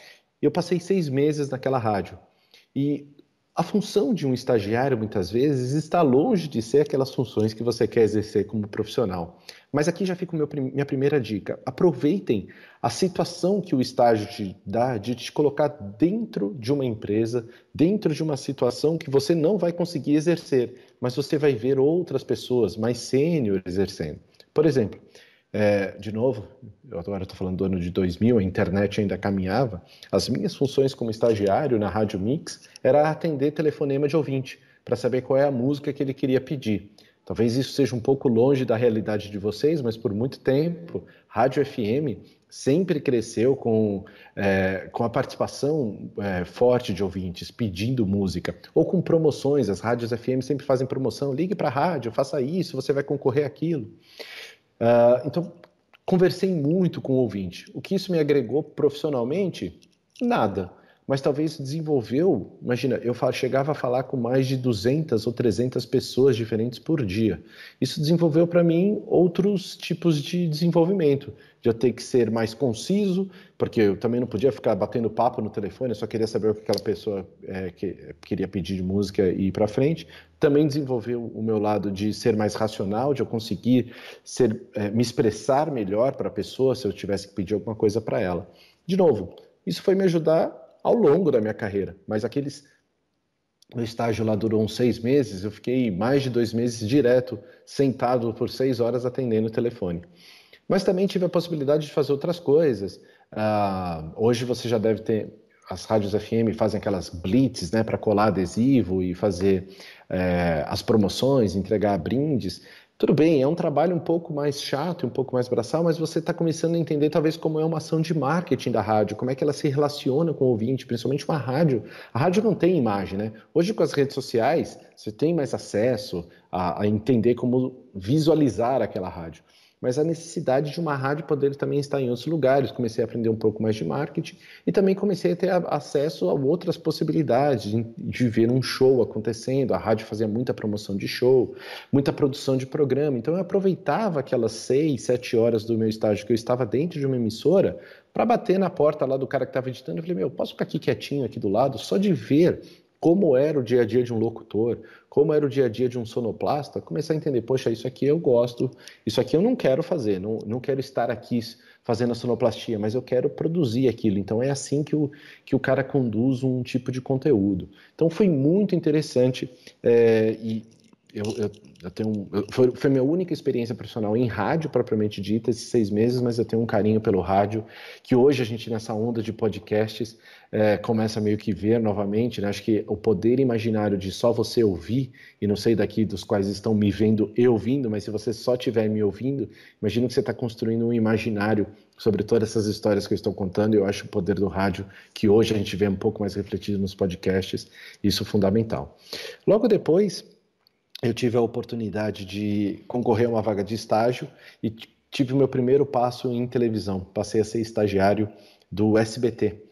eu passei 6 meses naquela rádio. E a função de um estagiário, muitas vezes, está longe de ser aquelas funções que você quer exercer como profissional. Mas aqui já fica minha primeira dica. Aproveitem a situação que o estágio te dá de te colocar dentro de uma empresa, dentro de uma situação que você não vai conseguir exercer, mas você vai ver outras pessoas mais sêniores exercendo. Por exemplo, de novo, eu agora estou falando do ano de 2000, a internet ainda caminhava, as minhas funções como estagiário na Rádio Mix era atender telefonema de ouvinte, para saber qual é a música que ele queria pedir. Talvez isso seja um pouco longe da realidade de vocês, mas por muito tempo, rádio FM sempre cresceu com a participação forte de ouvintes, pedindo música, ou com promoções. As rádios FM sempre fazem promoção, ligue para a rádio, faça isso, você vai concorrer àquilo. Então, conversei muito com o ouvinte. O que isso me agregou profissionalmente? Nada. Mas talvez desenvolveu, imagina, eu chegava a falar com mais de 200 ou 300 pessoas diferentes por dia. Isso desenvolveu para mim outros tipos de desenvolvimento, de eu ter que ser mais conciso, porque eu também não podia ficar batendo papo no telefone, eu só queria saber o que aquela pessoa queria pedir de música e ir para frente. Também desenvolveu o meu lado de ser mais racional, de eu conseguir me expressar melhor para a pessoa se eu tivesse que pedir alguma coisa para ela. De novo, isso foi me ajudar ao longo da minha carreira, mas meu estágio lá durou uns 6 meses, eu fiquei mais de 2 meses direto, sentado por 6 horas atendendo o telefone. Mas também tive a possibilidade de fazer outras coisas. Hoje você já deve ter, as rádios FM fazem aquelas blitz, né, para colar adesivo e fazer as promoções, entregar brindes. Tudo bem, é um trabalho um pouco mais chato, um pouco mais braçal, mas você está começando a entender talvez como é uma ação de marketing da rádio, como é que ela se relaciona com o ouvinte, principalmente com a rádio. A rádio não tem imagem, né? Hoje com as redes sociais, você tem mais acesso a entender como visualizar aquela rádio. Mas a necessidade de uma rádio poder também estar em outros lugares. Comecei a aprender um pouco mais de marketing e também comecei a ter acesso a outras possibilidades de ver um show acontecendo. A rádio fazia muita promoção de show, muita produção de programa. Então eu aproveitava aquelas 6, 7 horas do meu estágio que eu estava dentro de uma emissora para bater na porta lá do cara que estava editando. Eu falei, posso ficar aqui quietinho aqui do lado, só de ver como era o dia a dia de um locutor, como era o dia a dia de um sonoplasta, começar a entender, poxa, isso aqui eu gosto, isso aqui eu não quero fazer, não quero estar aqui fazendo a sonoplastia, mas eu quero produzir aquilo. Então é assim que o cara conduz um tipo de conteúdo. Então foi muito interessante foi minha única experiência profissional em rádio, propriamente dita, esses 6 meses, mas eu tenho um carinho pelo rádio, que hoje a gente, nessa onda de podcasts, começa meio que ver novamente, né? Acho que o poder imaginário de só você ouvir, e não sei daqui dos quais estão me vendo e ouvindo, mas se você só estiver me ouvindo, imagina que você está construindo um imaginário sobre todas essas histórias que eu estou contando, e eu acho o poder do rádio, que hoje a gente vê um pouco mais refletido nos podcasts, isso fundamental. Logo depois, eu tive a oportunidade de concorrer a uma vaga de estágio e tive o meu primeiro passo em televisão. Passei a ser estagiário do SBT.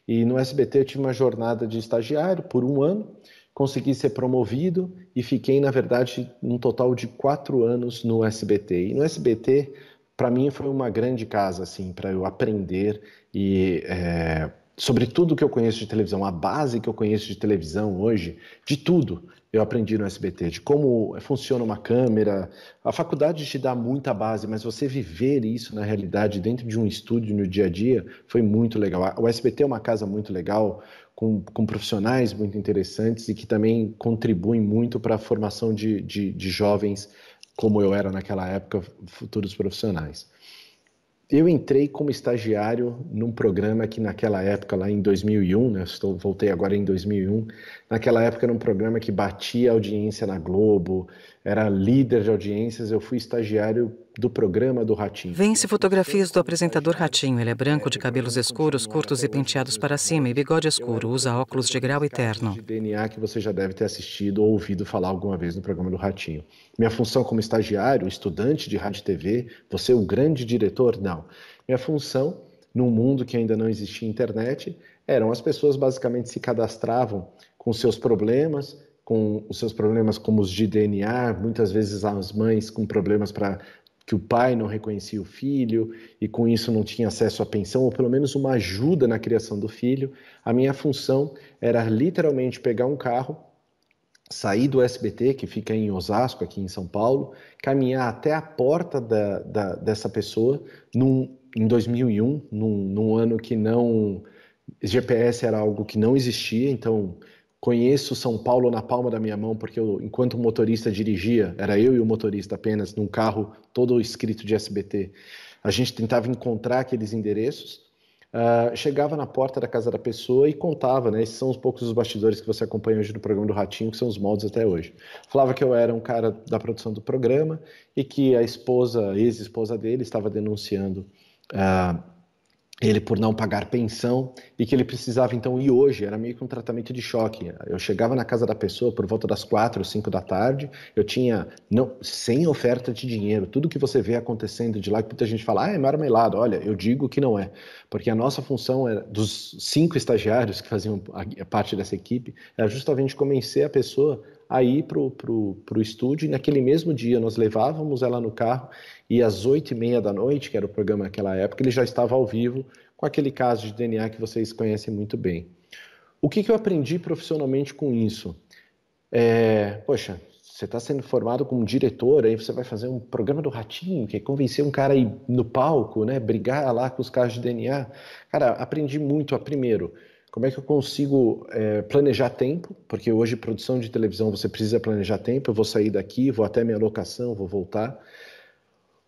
E no SBT eu tive uma jornada de estagiário por 1 ano, consegui ser promovido e fiquei, na verdade, um total de 4 anos no SBT. E no SBT, para mim, foi uma grande casa, assim, para eu aprender sobre tudo que eu conheço de televisão, a base que eu conheço de televisão hoje, de tudo. Eu aprendi no SBT, de como funciona uma câmera. A faculdade te dá muita base, mas você viver isso na realidade dentro de um estúdio no dia a dia foi muito legal. O SBT é uma casa muito legal, com profissionais muito interessantes e que também contribuem muito para a formação de jovens, como eu era naquela época, futuros profissionais. Eu entrei como estagiário num programa que naquela época, lá em 2001, né, voltei agora em 2001, naquela época era um programa que batia audiência na Globo, era líder de audiências, eu fui estagiário do programa do Ratinho. Vence fotografias do apresentador Ratinho. Ele é branco, de cabelos escuros, curtos e penteados para cima e bigode escuro. Usa óculos de grau e terno. De DNA que você já deve ter assistido ou ouvido falar alguma vez no programa do Ratinho. Minha função como estagiário, estudante de rádio e TV, você o grande diretor? Não. Minha função, num mundo que ainda não existia internet, eram as pessoas basicamente se cadastravam com seus problemas, com os seus problemas como os de DNA, muitas vezes as mães com problemas para que o pai não reconhecia o filho e com isso não tinha acesso à pensão ou pelo menos uma ajuda na criação do filho. A minha função era literalmente pegar um carro, sair do SBT, que fica em Osasco, aqui em São Paulo, caminhar até a porta dessa pessoa em 2001, num ano que GPS era algo que não existia, então conheço São Paulo na palma da minha mão, porque enquanto o motorista dirigia, era eu e o motorista apenas, num carro todo escrito de SBT, a gente tentava encontrar aqueles endereços. chegava na porta da casa da pessoa e contava, né? Esses são os poucos dos bastidores que você acompanha hoje no programa do Ratinho, que são os moldes até hoje. Falava que eu era um cara da produção do programa e que a ex-esposa dele, estava denunciando ele por não pagar pensão e que ele precisava então ir hoje, era meio que um tratamento de choque. Eu chegava na casa da pessoa por volta das 4 ou 5 da tarde, eu tinha sem oferta de dinheiro, tudo que você vê acontecendo de lá, que muita gente fala, é marmelada, olha, eu digo que não é, porque a nossa função era, dos 5 estagiários que faziam parte dessa equipe, era justamente convencer a pessoa a ir pro estúdio, e naquele mesmo dia nós levávamos ela no carro e às 8h30 da noite, que era o programa naquela época, ele já estava ao vivo com aquele caso de DNA que vocês conhecem muito bem. O que eu aprendi profissionalmente com isso? Poxa, você está sendo formado como diretor, aí você vai fazer um programa do Ratinho, que é convencer um cara a ir no palco, né, brigar lá com os casos de DNA. Cara, aprendi muito, primeiro, como é que eu consigo planejar tempo, porque hoje produção de televisão você precisa planejar tempo, eu vou sair daqui, vou até minha locação, vou voltar.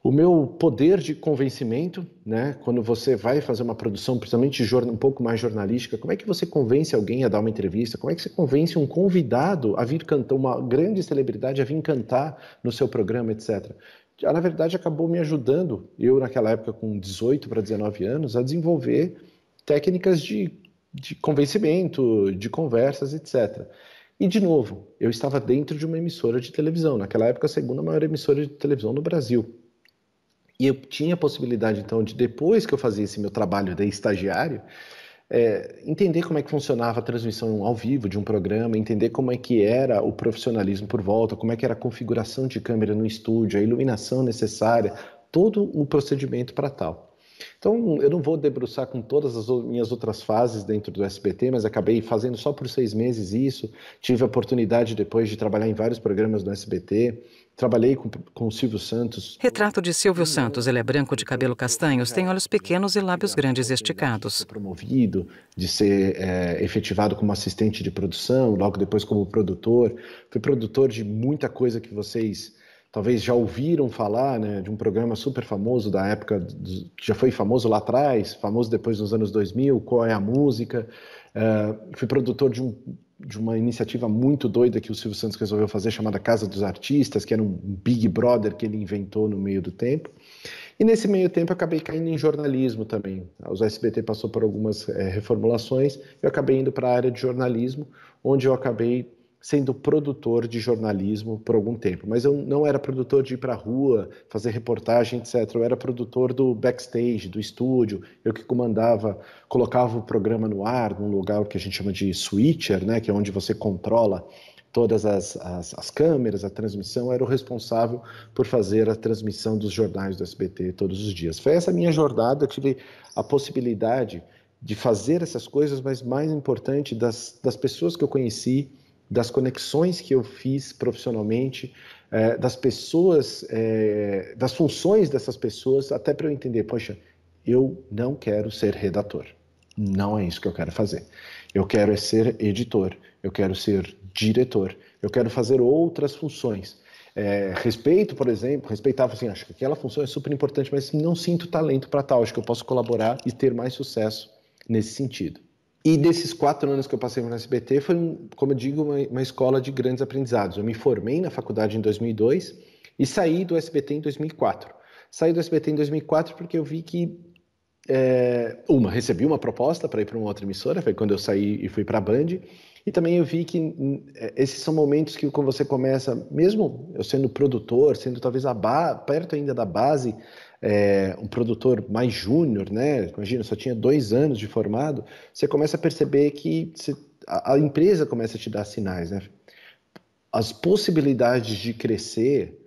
O meu poder de convencimento, né, quando você vai fazer uma produção, principalmente um pouco mais jornalística, como é que você convence alguém a dar uma entrevista, como é que você convence um convidado a vir cantar, uma grande celebridade a vir cantar no seu programa, etc. Na verdade, acabou me ajudando, eu naquela época com 18 para 19 anos, a desenvolver técnicas de convencimento, de conversas, etc. E, de novo, eu estava dentro de uma emissora de televisão, naquela época a segunda maior emissora de televisão no Brasil. E eu tinha a possibilidade, então, de depois que eu fazia esse meu trabalho de estagiário, entender como é que funcionava a transmissão ao vivo de um programa, entender como é que era o profissionalismo por volta, como é que era a configuração de câmera no estúdio, a iluminação necessária, todo o procedimento para tal. Então, eu não vou debruçar com todas as minhas outras fases dentro do SBT, mas acabei fazendo só por 6 meses isso. Tive a oportunidade depois de trabalhar em vários programas no SBT. Trabalhei com o Silvio Santos. Retrato de Silvio Santos. Ele é branco de cabelo castanhos, tem olhos pequenos e lábios grandes esticados. De ser promovido, de ser efetivado como assistente de produção, logo depois como produtor. Fui produtor de muita coisa que vocês talvez já ouviram falar, né, de um programa super famoso da época, que já foi famoso lá atrás, famoso depois dos anos 2000, Qual é a Música? Fui produtor de uma iniciativa muito doida que o Silvio Santos resolveu fazer, chamada Casa dos Artistas, que era um Big Brother que ele inventou no meio do tempo. E nesse meio tempo eu acabei caindo em jornalismo também. O SBT passou por algumas reformulações, eu acabei indo para a área de jornalismo, onde eu acabei sendo produtor de jornalismo por algum tempo. Mas eu não era produtor de ir para a rua, fazer reportagem, etc. Eu era produtor do backstage, do estúdio, eu que comandava, colocava o programa no ar, num lugar que a gente chama de switcher, né, que é onde você controla todas as câmeras, a transmissão. Eu era o responsável por fazer a transmissão dos jornais do SBT todos os dias. Foi essa minha jornada, eu tive a possibilidade de fazer essas coisas, mas mais importante, das pessoas que eu conheci, das conexões que eu fiz profissionalmente, das pessoas, das funções dessas pessoas, até para eu entender, poxa, eu não quero ser redator, não é isso que eu quero fazer. Eu quero ser editor, eu quero ser diretor, eu quero fazer outras funções. Respeito, por exemplo, respeitava assim, acho que aquela função é super importante, mas não sinto talento para tal, acho que eu posso colaborar e ter mais sucesso nesse sentido. E desses 4 anos que eu passei no SBT, foi, como eu digo, uma escola de grandes aprendizados. Eu me formei na faculdade em 2002 e saí do SBT em 2004. Saí do SBT em 2004 porque eu vi que, recebi uma proposta para ir para uma outra emissora, foi quando eu saí e fui para a Band, e também eu vi que esses são momentos que quando você começa, mesmo eu sendo produtor, sendo talvez perto ainda da base, um produtor mais júnior, né? Imagina, só tinha 2 anos de formado, você começa a perceber que a empresa começa a te dar sinais, né? As possibilidades de crescer,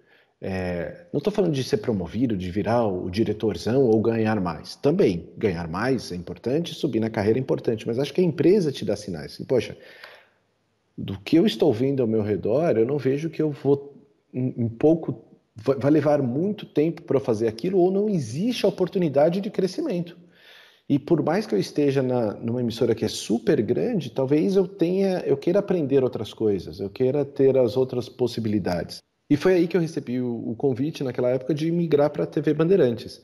não estou falando de ser promovido, de virar o diretorzão ou ganhar mais. Também, ganhar mais é importante, subir na carreira é importante, mas acho que a empresa te dá sinais. E, poxa, do que eu estou vendo ao meu redor, eu não vejo que eu vou vai levar muito tempo para fazer aquilo, ou não existe a oportunidade de crescimento. E por mais que eu esteja numa emissora que é super grande, talvez eu queira aprender outras coisas, eu queira ter as outras possibilidades. E foi aí que eu recebi o convite naquela época de migrar para a TV Bandeirantes.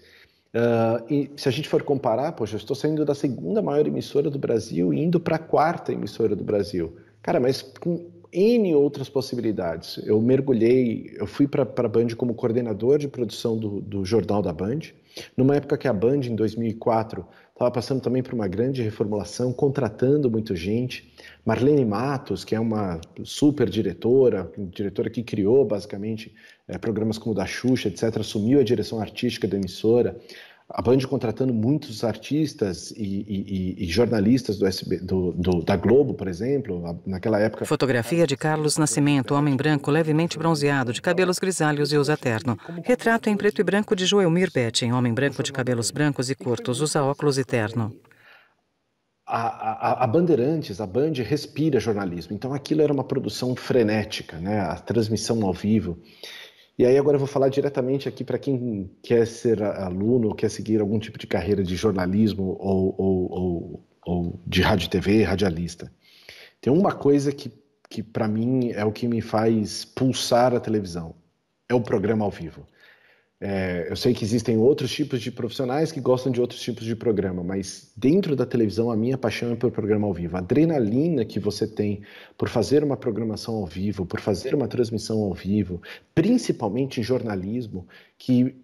E se a gente for comparar, poxa, eu estou saindo da segunda maior emissora do Brasil e indo para a quarta emissora do Brasil. Cara, mas com N outras possibilidades. Eu mergulhei, eu fui para a Band como coordenador de produção do Jornal da Band, numa época que a Band, em 2004, estava passando também por uma grande reformulação, contratando muita gente. Marlene Matos, que é uma super diretora que criou basicamente programas como o da Xuxa, etc., assumiu a direção artística da emissora. A Band contratando muitos artistas e jornalistas da Globo, por exemplo, naquela época. Fotografia de Carlos Nascimento, homem branco levemente bronzeado, de cabelos grisalhos e usa terno. Retrato em preto e branco de Joelmir Betting, homem branco de cabelos brancos e curtos, usa óculos e terno. A Bandeirantes, a Band, respira jornalismo. Então aquilo era uma produção frenética, né? A transmissão ao vivo. E aí agora eu vou falar diretamente aqui para quem quer ser aluno ou quer seguir algum tipo de carreira de jornalismo ou de rádio e TV, radialista. Tem uma coisa que para mim é o que me faz pulsar a televisão, é o programa ao vivo. Eu sei que existem outros tipos de profissionais que gostam de outros tipos de programa, mas dentro da televisão a minha paixão é pelo programa ao vivo. A adrenalina que você tem por fazer uma programação ao vivo, por fazer uma transmissão ao vivo, principalmente em jornalismo, que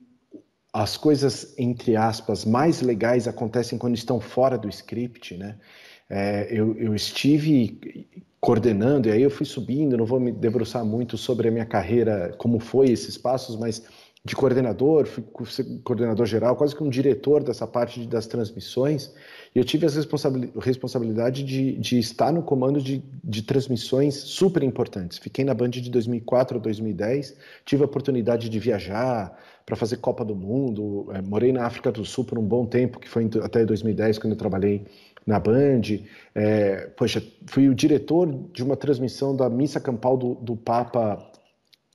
as coisas, entre aspas, mais legais acontecem quando estão fora do script, né? Eu estive coordenando, e aí eu fui subindo, não vou me debruçar muito sobre a minha carreira, como foi esses passos, mas de coordenador, fui coordenador geral, quase que um diretor dessa parte das transmissões, e eu tive a responsabilidade de estar no comando de transmissões super importantes. Fiquei na Band de 2004 a 2010, tive a oportunidade de viajar para fazer Copa do Mundo, morei na África do Sul por um bom tempo, que foi até 2010, quando eu trabalhei na Band. Fui o diretor de uma transmissão da missa campal do Papa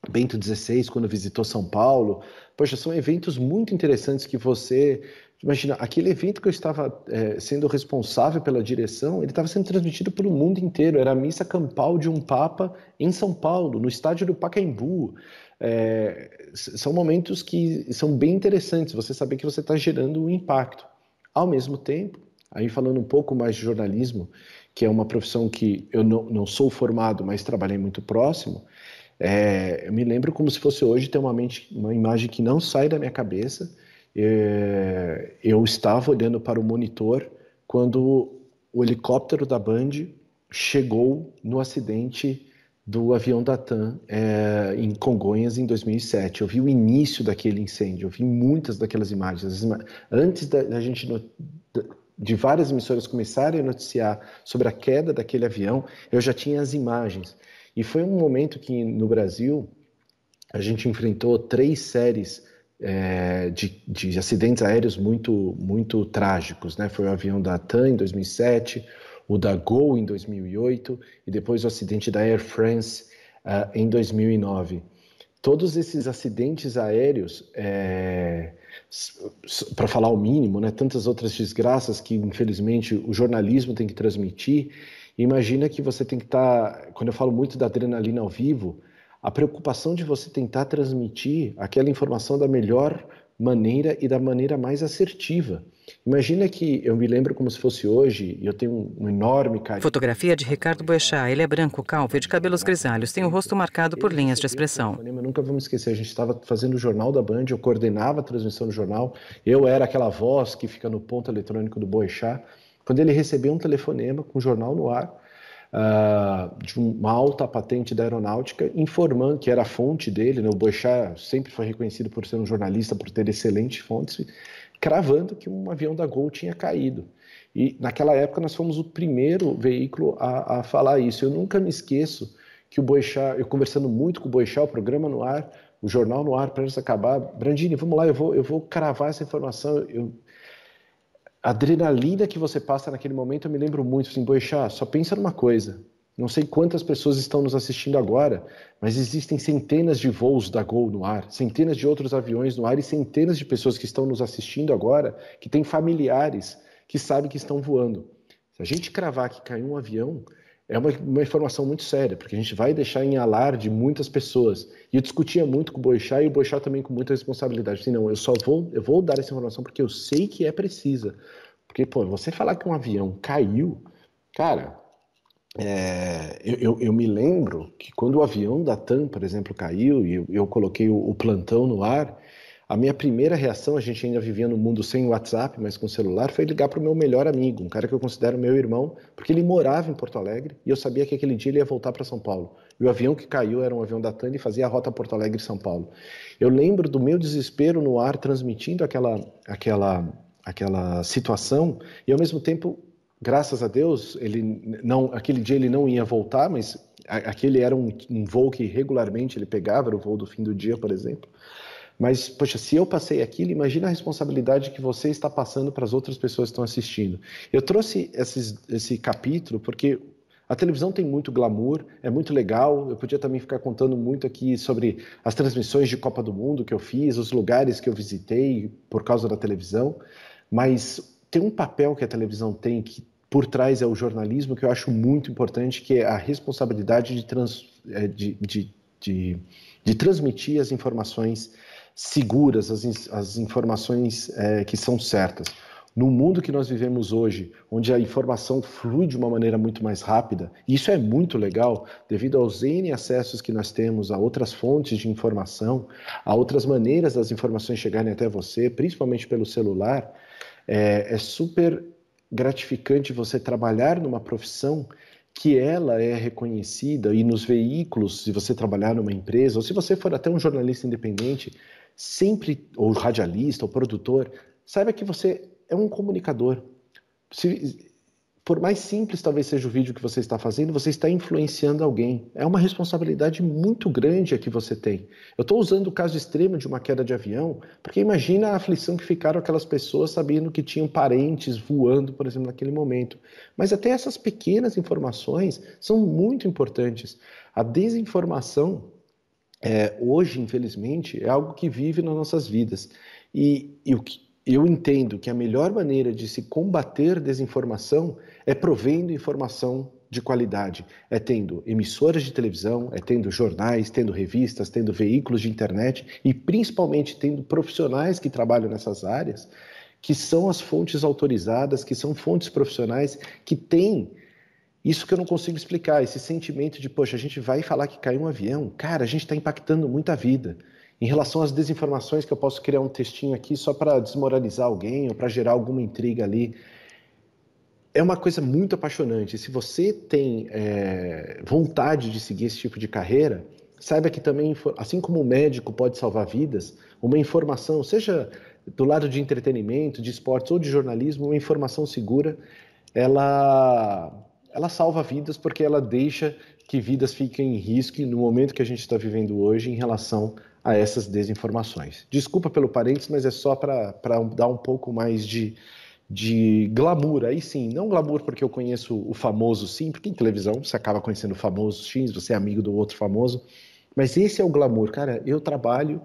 Bento XVI, quando visitou São Paulo. Poxa, são eventos muito interessantes que você... Imagina, aquele evento que eu estava sendo responsável pela direção, ele estava sendo transmitido pelo mundo inteiro. Era a missa campal de um Papa em São Paulo, no estádio do Pacaembu. São momentos que são bem interessantes, você saber que você está gerando um impacto. Ao mesmo tempo, aí falando um pouco mais de jornalismo, que é uma profissão que eu não sou formado, mas trabalhei muito próximo, eu me lembro como se fosse hoje, ter uma imagem que não sai da minha cabeça. Eu estava olhando para o monitor quando o helicóptero da Band chegou no acidente do avião da TAM em Congonhas em 2007. Eu vi o início daquele incêndio, eu vi muitas daquelas imagens. Antes de várias emissoras começarem a noticiar sobre a queda daquele avião, eu já tinha as imagens. E foi um momento que, no Brasil, a gente enfrentou 3 séries de acidentes aéreos muito, muito trágicos, né? Foi o avião da TAM em 2007, o da Gol em 2008 e depois o acidente da Air France em 2009. Todos esses acidentes aéreos, para falar o mínimo, né? Tantas outras desgraças que, infelizmente, o jornalismo tem que transmitir. Imagina que você tem que estar, quando eu falo muito da adrenalina ao vivo, a preocupação de você tentar transmitir aquela informação da melhor maneira e da maneira mais assertiva. Imagina que eu me lembro como se fosse hoje, e eu tenho um enorme carinho. Fotografia de Ricardo Boechat. Ele é branco, calvo e de cabelos grisalhos, tem o rosto marcado por linhas de expressão. Eu nunca vou me esquecer, a gente estava fazendo o jornal da Band, eu coordenava a transmissão do jornal, eu era aquela voz que fica no ponto eletrônico do Boechat. Quando ele recebeu um telefonema com o jornal no ar, de uma alta patente da aeronáutica, informando que era a fonte dele, né? O Boechat sempre foi reconhecido por ser um jornalista, por ter excelentes fontes, cravando que um avião da Gol tinha caído. E naquela época nós fomos o primeiro veículo a falar isso. Eu nunca me esqueço que o Boechat, eu conversando muito com o Boechat, o programa no ar, o jornal no ar, para eles acabar, Brandini, vamos lá, eu vou cravar essa informação. A adrenalina que você passa naquele momento, eu me lembro muito, assim, Boechat, só pensa numa coisa, não sei quantas pessoas estão nos assistindo agora, mas existem centenas de voos da Gol no ar, centenas de outros aviões no ar e centenas de pessoas que estão nos assistindo agora, que têm familiares que sabem que estão voando. Se a gente cravar que caiu um avião, é uma informação muito séria, porque a gente vai deixar em alarde muitas pessoas. E eu discutia muito com o Boixá e o Boixá também com muita responsabilidade. Assim, não, eu vou dar essa informação porque eu sei que é precisa. Porque, pô, você falar que um avião caiu, cara, eu me lembro que quando o avião da TAM, por exemplo, caiu e eu coloquei o plantão no ar, a minha primeira reação, a gente ainda vivia no mundo sem WhatsApp, mas com celular, foi ligar para o meu melhor amigo, um cara que eu considero meu irmão, porque ele morava em Porto Alegre e eu sabia que aquele dia ele ia voltar para São Paulo. E o avião que caiu era um avião da TAM e fazia a rota Porto Alegre-São Paulo. Eu lembro do meu desespero no ar, transmitindo aquela situação e, ao mesmo tempo, graças a Deus, aquele dia ele não ia voltar, mas aquele era um voo que regularmente ele pegava, era o voo do fim do dia, por exemplo. Mas, poxa, se eu passei aquilo, imagina a responsabilidade que você está passando para as outras pessoas que estão assistindo. Eu trouxe esse capítulo porque a televisão tem muito glamour, é muito legal. Eu podia também ficar contando muito aqui sobre as transmissões de Copa do Mundo que eu fiz, os lugares que eu visitei por causa da televisão. Mas tem um papel que a televisão tem, que por trás é o jornalismo, que eu acho muito importante, que é a responsabilidade de transmitir as informações seguras, as informações que são certas. No mundo que nós vivemos hoje, onde a informação flui de uma maneira muito mais rápida, e isso é muito legal, devido aos N acessos que nós temos a outras fontes de informação, a outras maneiras das informações chegarem até você, principalmente pelo celular, é super gratificante você trabalhar numa profissão que ela é reconhecida, e nos veículos, se você trabalhar numa empresa, ou se você for até um jornalista independente, sempre, ou radialista, ou produtor, saiba que você é um comunicador. Por mais simples talvez seja o vídeo que você está fazendo, você está influenciando alguém. É uma responsabilidade muito grande a que você tem. Eu estou usando o caso extremo de uma queda de avião, porque imagina a aflição que ficaram aquelas pessoas sabendo que tinham parentes voando, por exemplo, naquele momento. Mas até essas pequenas informações são muito importantes. A desinformação, hoje, infelizmente, é algo que vive nas nossas vidas. Eu entendo que a melhor maneira de se combater desinformação é provendo informação de qualidade, é tendo emissoras de televisão, é tendo jornais, tendo revistas, tendo veículos de internet e principalmente tendo profissionais que trabalham nessas áreas, que são as fontes autorizadas, que são fontes profissionais que têm isso que eu não consigo explicar, esse sentimento de, poxa, a gente vai falar que caiu um avião, cara, a gente está impactando muita vida. Em relação às desinformações, que eu posso criar um textinho aqui só para desmoralizar alguém ou para gerar alguma intriga ali, é uma coisa muito apaixonante. Se você tem vontade de seguir esse tipo de carreira, saiba que também, assim como o médico pode salvar vidas, uma informação, seja do lado de entretenimento, de esportes ou de jornalismo, uma informação segura, ela salva vidas porque ela deixa que vidas fiquem em risco no momento que a gente está vivendo hoje em relação a essas desinformações. Desculpa pelo parênteses, mas é só para dar um pouco mais de glamour. Aí sim, não glamour porque eu conheço o famoso, sim, porque em televisão você acaba conhecendo o famoso X, você é amigo do outro famoso, mas esse é o glamour. Cara, eu trabalho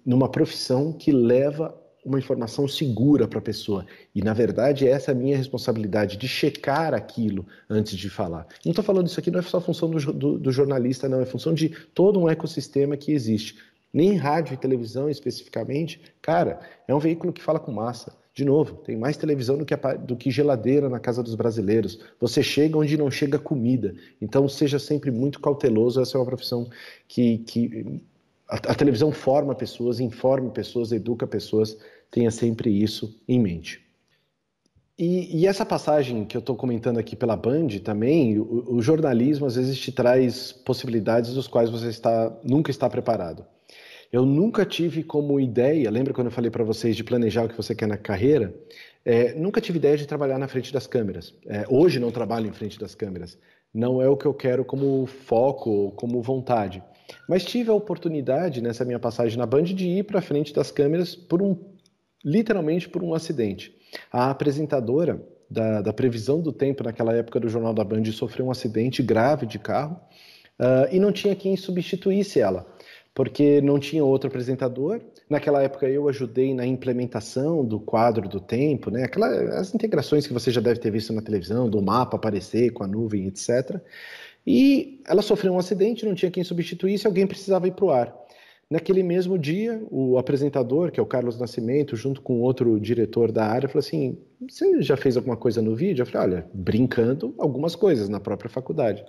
numa profissão que leva uma informação segura para a pessoa. E, na verdade, essa é a minha responsabilidade, de checar aquilo antes de falar. Não estou falando isso aqui, não é só função do jornalista, não. É função de todo um ecossistema que existe. Nem rádio e televisão, especificamente, cara, é um veículo que fala com massa. De novo, tem mais televisão do que geladeira na casa dos brasileiros. Você chega onde não chega comida. Então, seja sempre muito cauteloso. Essa é uma profissão que a televisão forma pessoas, informa pessoas, educa pessoas, tenha sempre isso em mente. E essa passagem que eu estou comentando aqui pela Band também, o jornalismo às vezes te traz possibilidades dos quais você nunca está preparado. Eu nunca tive como ideia, lembra quando eu falei para vocês de planejar o que você quer na carreira? Nunca tive ideia de trabalhar na frente das câmeras. Hoje não trabalho em frente das câmeras. Não é o que eu quero como foco, como vontade. Mas tive a oportunidade, nessa minha passagem na Band, de ir para frente das câmeras literalmente por um acidente. A apresentadora da previsão do tempo naquela época do Jornal da Band sofreu um acidente grave de carro e não tinha quem substituísse ela. porque não tinha outro apresentador. Naquela época eu ajudei na implementação do quadro do tempo, né? As integrações que você já deve ter visto na televisão, do mapa aparecer com a nuvem, etc. E ela sofreu um acidente, não tinha quem substituísse, alguém precisava ir para o ar. Naquele mesmo dia, o apresentador, que é o Carlos Nascimento, junto com outro diretor da área, falou assim, você já fez alguma coisa no vídeo? Eu falei, olha, brincando algumas coisas na própria faculdade.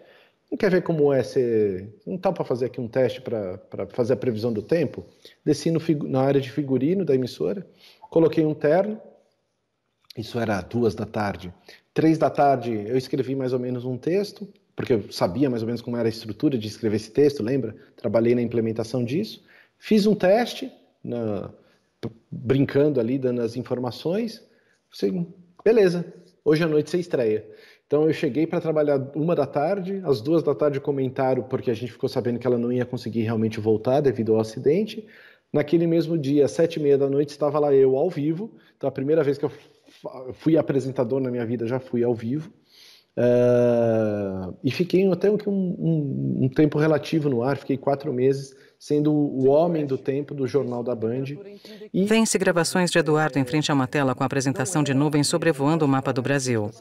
Não quer ver como é ser... Não tá para fazer aqui um teste para fazer a previsão do tempo? Desci na área de figurino da emissora, coloquei um terno, isso era 2 da tarde. 3 da tarde eu escrevi mais ou menos um texto, porque eu sabia mais ou menos como era a estrutura de escrever esse texto, lembra? Trabalhei na implementação disso. Fiz um teste, brincando ali, dando as informações. Falei, beleza, hoje à noite você estreia. Então eu cheguei para trabalhar 1 da tarde, às 2 da tarde comentaram, porque a gente ficou sabendo que ela não ia conseguir realmente voltar devido ao acidente. Naquele mesmo dia, às 7h30 da noite, estava lá eu ao vivo. Então a primeira vez que eu fui apresentador na minha vida, já fui ao vivo. E fiquei até um tempo relativo no ar, fiquei 4 meses sendo o homem do tempo do Jornal da Band. Vence gravações de Eduardo em frente a uma tela com a apresentação de nuvens sobrevoando o mapa do Brasil.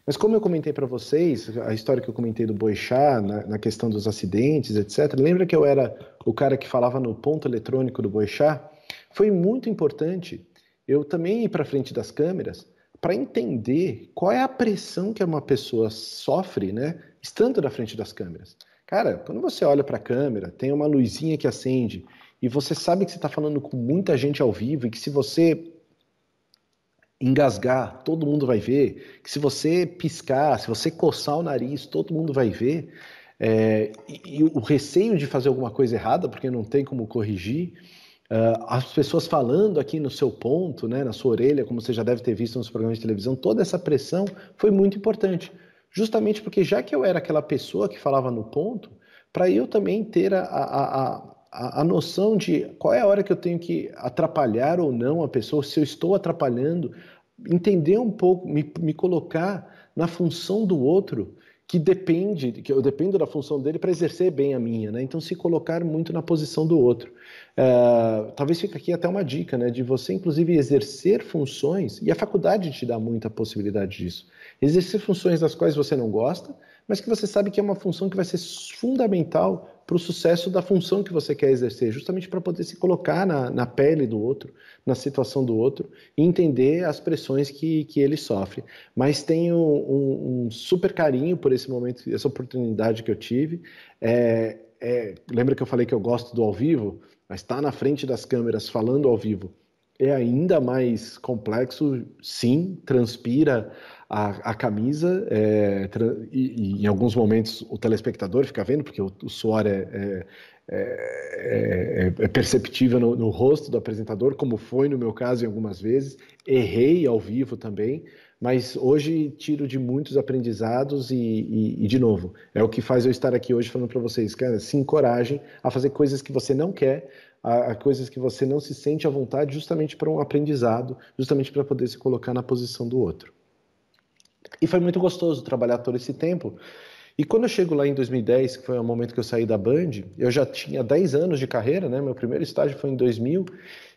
Mas como eu comentei para vocês, a história que eu comentei do Boixá, na questão dos acidentes, etc. Lembra que eu era o cara que falava no ponto eletrônico do Boixá? Foi muito importante eu também ir para frente das câmeras para entender qual é a pressão que uma pessoa sofre, né, estando na frente das câmeras. Cara, quando você olha para a câmera, tem uma luzinha que acende e você sabe que você está falando com muita gente ao vivo e que se você engasgar, todo mundo vai ver, que se você piscar, se você coçar o nariz, todo mundo vai ver, e o receio de fazer alguma coisa errada, porque não tem como corrigir, as pessoas falando aqui no seu ponto, né, na sua orelha, como você já deve ter visto nos programas de televisão, toda essa pressão foi muito importante. Justamente porque já que eu era aquela pessoa que falava no ponto, para eu também ter a noção de qual é a hora que eu tenho que atrapalhar ou não a pessoa, se eu estou atrapalhando, entender um pouco, me colocar na função do outro, que eu dependo da função dele para exercer bem a minha, né? Então se colocar muito na posição do outro. Talvez fique aqui até uma dica, né? De você inclusive exercer funções, e a faculdade te dá muita possibilidade disso. Exercer funções das quais você não gosta, mas que você sabe que é uma função que vai ser fundamental para o sucesso da função que você quer exercer, justamente para poder se colocar na pele do outro, na situação do outro, e entender as pressões que ele sofre. Mas tenho um super carinho por esse momento, essa oportunidade que eu tive. Lembra que eu falei que eu gosto do ao vivo? Mas estar na frente das câmeras falando ao vivo é ainda mais complexo, sim, transpira a camisa, e em alguns momentos o telespectador fica vendo, porque o suor é perceptível no rosto do apresentador, como foi no meu caso em algumas vezes. Errei ao vivo também, mas hoje tiro de muitos aprendizados e de novo, é o que faz eu estar aqui hoje falando para vocês, cara, se encorajem a fazer coisas que você não quer, a coisas que você não se sente à vontade, justamente para um aprendizado, justamente para poder se colocar na posição do outro. E foi muito gostoso trabalhar todo esse tempo. E quando eu chego lá em 2010, que foi o momento que eu saí da Band, eu já tinha 10 anos de carreira, né? Meu primeiro estágio foi em 2000,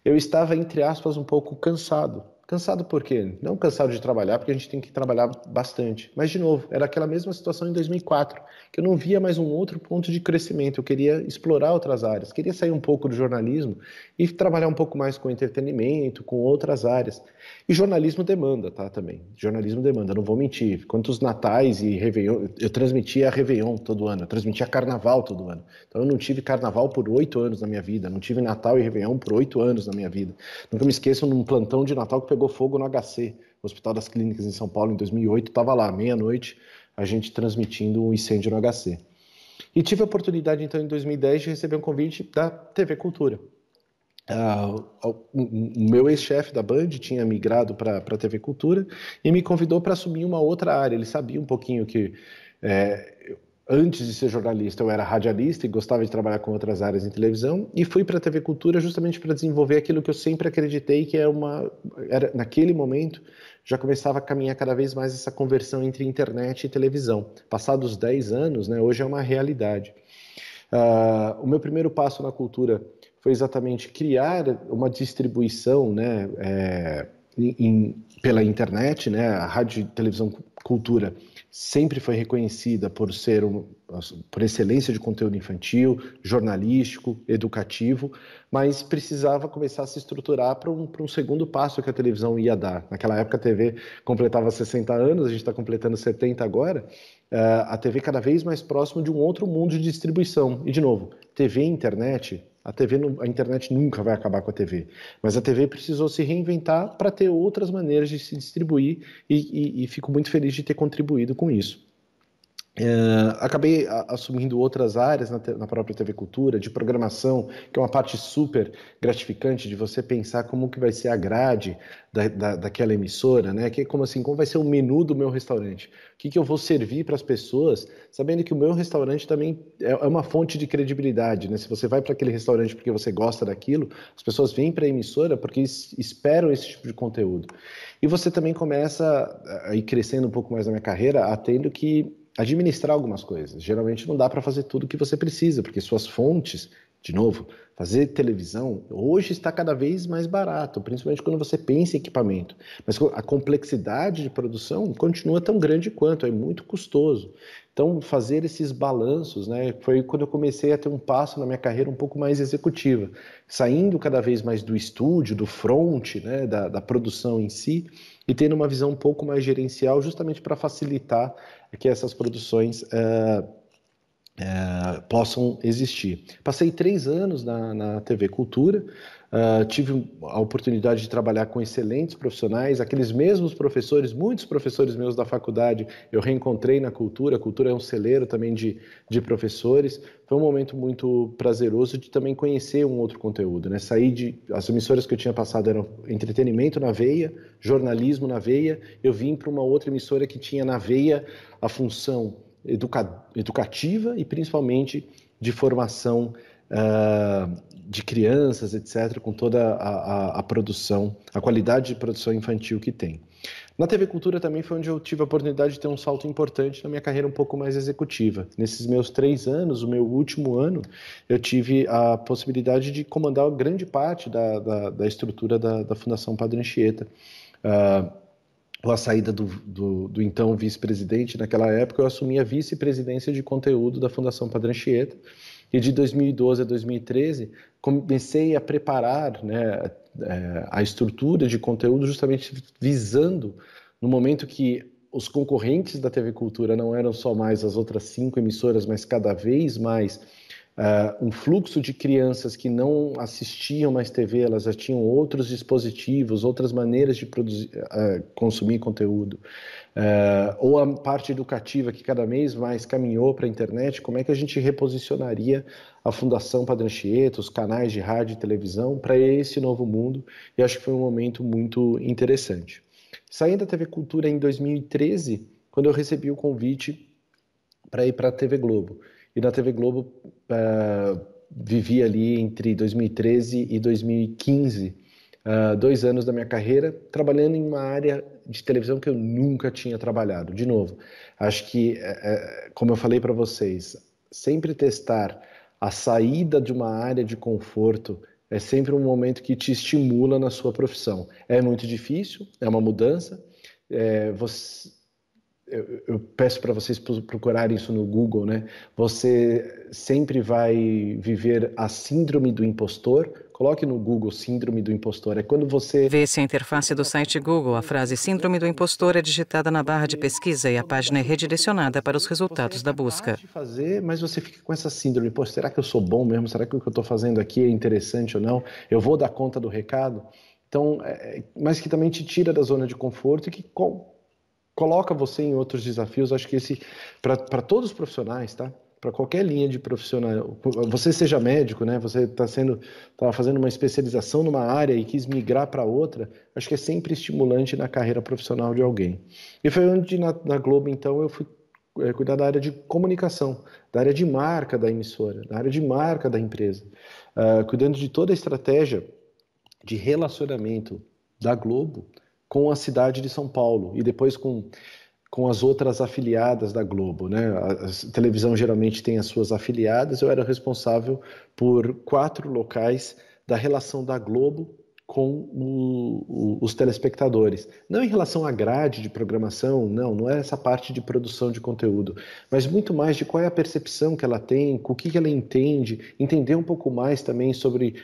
eu estava, entre aspas, um pouco cansado. Cansado por quê? Não cansado de trabalhar, porque a gente tem que trabalhar bastante. Mas, de novo, era aquela mesma situação em 2004, que eu não via mais um outro ponto de crescimento. Eu queria explorar outras áreas, queria sair um pouco do jornalismo e trabalhar um pouco mais com entretenimento, com outras áreas. E jornalismo demanda, tá, também. Jornalismo demanda, não vou mentir. Quantos natais e Réveillon... Eu transmitia Réveillon todo ano, eu transmitia Carnaval todo ano. Então eu não tive Carnaval por 8 anos na minha vida, não tive Natal e Réveillon por 8 anos na minha vida. Nunca me esqueço num plantão de Natal que pegou fogo no HC, Hospital das Clínicas em São Paulo, em 2008, estava lá, meia-noite, a gente transmitindo um incêndio no HC. E tive a oportunidade, então, em 2010, de receber um convite da TV Cultura. O meu ex-chefe da Band tinha migrado para a TV Cultura e me convidou para assumir uma outra área. Ele sabia um pouquinho que, antes de ser jornalista, eu era radialista e gostava de trabalhar com outras áreas em televisão, e fui para a TV Cultura justamente para desenvolver aquilo que eu sempre acreditei que era, naquele momento, já começava a caminhar cada vez mais essa conversão entre internet e televisão. Passados 10 anos, né, hoje é uma realidade. O meu primeiro passo na cultura foi exatamente criar uma distribuição, né, pela internet, né? A Rádio e Televisão Cultura sempre foi reconhecida por ser por excelência de conteúdo infantil, jornalístico, educativo, mas precisava começar a se estruturar para um segundo passo que a televisão ia dar. Naquela época a TV completava 60 anos, a gente está completando 70 agora, a TV cada vez mais próximo de um outro mundo de distribuição. E, de novo, TV e internet, a internet nunca vai acabar com a TV, mas a TV precisou se reinventar para ter outras maneiras de se distribuir e fico muito feliz de ter contribuído com isso. Acabei assumindo outras áreas na própria TV Cultura, de programação, que é uma parte super gratificante de você pensar como que vai ser a grade daquela emissora, né? Que, como vai ser o menu do meu restaurante? O que eu vou servir para as pessoas, sabendo que o meu restaurante também é uma fonte de credibilidade, né? Se você vai para aquele restaurante porque você gosta daquilo, as pessoas vêm para a emissora porque esperam esse tipo de conteúdo. E você também começa a ir crescendo um pouco mais na minha carreira, tendo que administrar algumas coisas. Geralmente não dá para fazer tudo o que você precisa, porque suas fontes, de novo, fazer televisão hoje está cada vez mais barato, principalmente quando você pensa em equipamento. Mas a complexidade de produção continua tão grande quanto, é muito custoso. Então, fazer esses balanços, né, foi quando eu comecei a ter um passo na minha carreira um pouco mais executiva, saindo cada vez mais do estúdio, do front, né, da produção em si, e tendo uma visão um pouco mais gerencial, justamente para facilitar que essas produções possam existir. Passei 3 anos na TV Cultura, tive a oportunidade de trabalhar com excelentes profissionais, aqueles mesmos professores, muitos professores meus da faculdade eu reencontrei na Cultura. A Cultura é um celeiro também de professores. Foi um momento muito prazeroso de também conhecer um outro conteúdo, né? As emissoras que eu tinha passado eram entretenimento na veia, jornalismo na veia. Eu vim para uma outra emissora que tinha na veia a função educativa e principalmente de formação de crianças, etc., com toda a produção, a qualidade de produção infantil que tem. Na TV Cultura também foi onde eu tive a oportunidade de ter um salto importante na minha carreira um pouco mais executiva. Nesses meus 3 anos, o meu último ano, eu tive a possibilidade de comandar grande parte da estrutura da Fundação Padre Anchieta. Com a saída do então vice-presidente, naquela época eu assumi a vice-presidência de conteúdo da Fundação Padre Anchieta, e de 2012 a 2013 comecei a preparar, né, a estrutura de conteúdo justamente visando, no momento que os concorrentes da TV Cultura não eram só mais as outras 5 emissoras, mas cada vez mais um fluxo de crianças que não assistiam mais TV, elas já tinham outros dispositivos, outras maneiras de consumir conteúdo, ou a parte educativa que cada vez mais caminhou para a internet. Como é que a gente reposicionaria a Fundação Padre Anchieta, os canais de rádio e televisão para esse novo mundo? E acho que foi um momento muito interessante. Saindo da TV Cultura em 2013, quando eu recebi o convite para ir para a TV Globo. E na TV Globo vivi ali entre 2013 e 2015, 2 anos da minha carreira, trabalhando em uma área de televisão que eu nunca tinha trabalhado. De novo, acho que, como eu falei para vocês, sempre testar a saída de uma área de conforto é sempre um momento que te estimula na sua profissão. É muito difícil, é uma mudança, eu peço para vocês procurarem isso no Google, né? Você sempre vai viver a síndrome do impostor. Coloque no Google síndrome do impostor. É quando você... Vê-se a interface do site Google. A frase síndrome do impostor é digitada na barra de pesquisa e a página é redirecionada para os resultados da busca. Fazer, mas você fica com essa síndrome. Pô, será que eu sou bom mesmo? Será que o que eu estou fazendo aqui é interessante ou não? Eu vou dar conta do recado? Então, mas que também te tira da zona de conforto e que coloca você em outros desafios. Acho que para todos os profissionais, tá? Para qualquer linha de profissional, você seja médico, né? Você estava fazendo uma especialização numa área e quis migrar para outra, acho que é sempre estimulante na carreira profissional de alguém. E foi onde na Globo, então, eu fui cuidar da área de comunicação, da área de marca da emissora, da área de marca da empresa, cuidando de toda a estratégia de relacionamento da Globo com a cidade de São Paulo, e depois com com as outras afiliadas da Globo, né? A televisão geralmente tem as suas afiliadas, eu era responsável por 4 locais da relação da Globo com os telespectadores. Não em relação à grade de programação, não é essa parte de produção de conteúdo, mas muito mais de qual é a percepção que ela tem, com o que ela entende, entender um pouco mais também sobre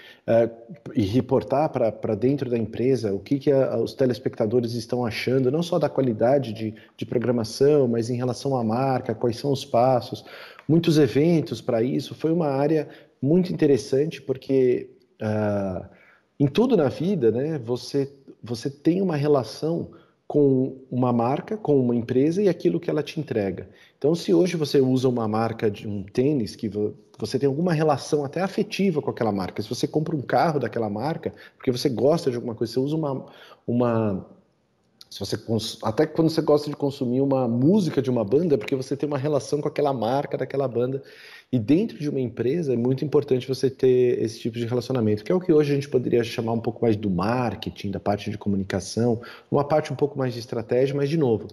e reportar para dentro da empresa o que os telespectadores estão achando, não só da qualidade de programação, mas em relação à marca, quais são os passos, muitos eventos para isso. Foi uma área muito interessante porque em tudo na vida, né, você tem uma relação com uma marca, com uma empresa e aquilo que ela te entrega. Então, se hoje você usa uma marca de um tênis, que você tem alguma relação até afetiva com aquela marca, se você compra um carro daquela marca, porque você gosta de alguma coisa, você usa até quando você gosta de consumir uma música de uma banda, porque você tem uma relação com aquela marca daquela banda. E dentro de uma empresa é muito importante você ter esse tipo de relacionamento, que é o que hoje a gente poderia chamar um pouco mais do marketing, da parte de comunicação, uma parte um pouco mais de estratégia, mas de novo,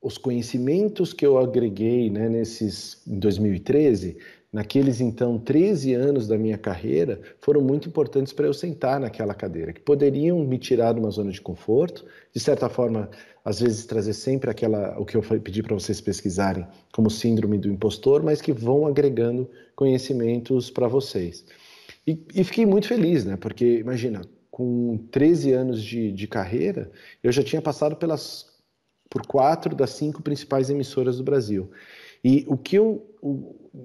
os conhecimentos que eu agreguei, né, em 2013, naqueles então 13 anos da minha carreira, foram muito importantes para eu sentar naquela cadeira, que poderiam me tirar de uma zona de conforto, de certa forma, às vezes trazer sempre o que eu pedi para vocês pesquisarem como síndrome do impostor, mas que vão agregando conhecimentos para vocês. E fiquei muito feliz, né? Porque, imagina, com 13 anos de carreira, eu já tinha passado por 4 das 5 principais emissoras do Brasil. E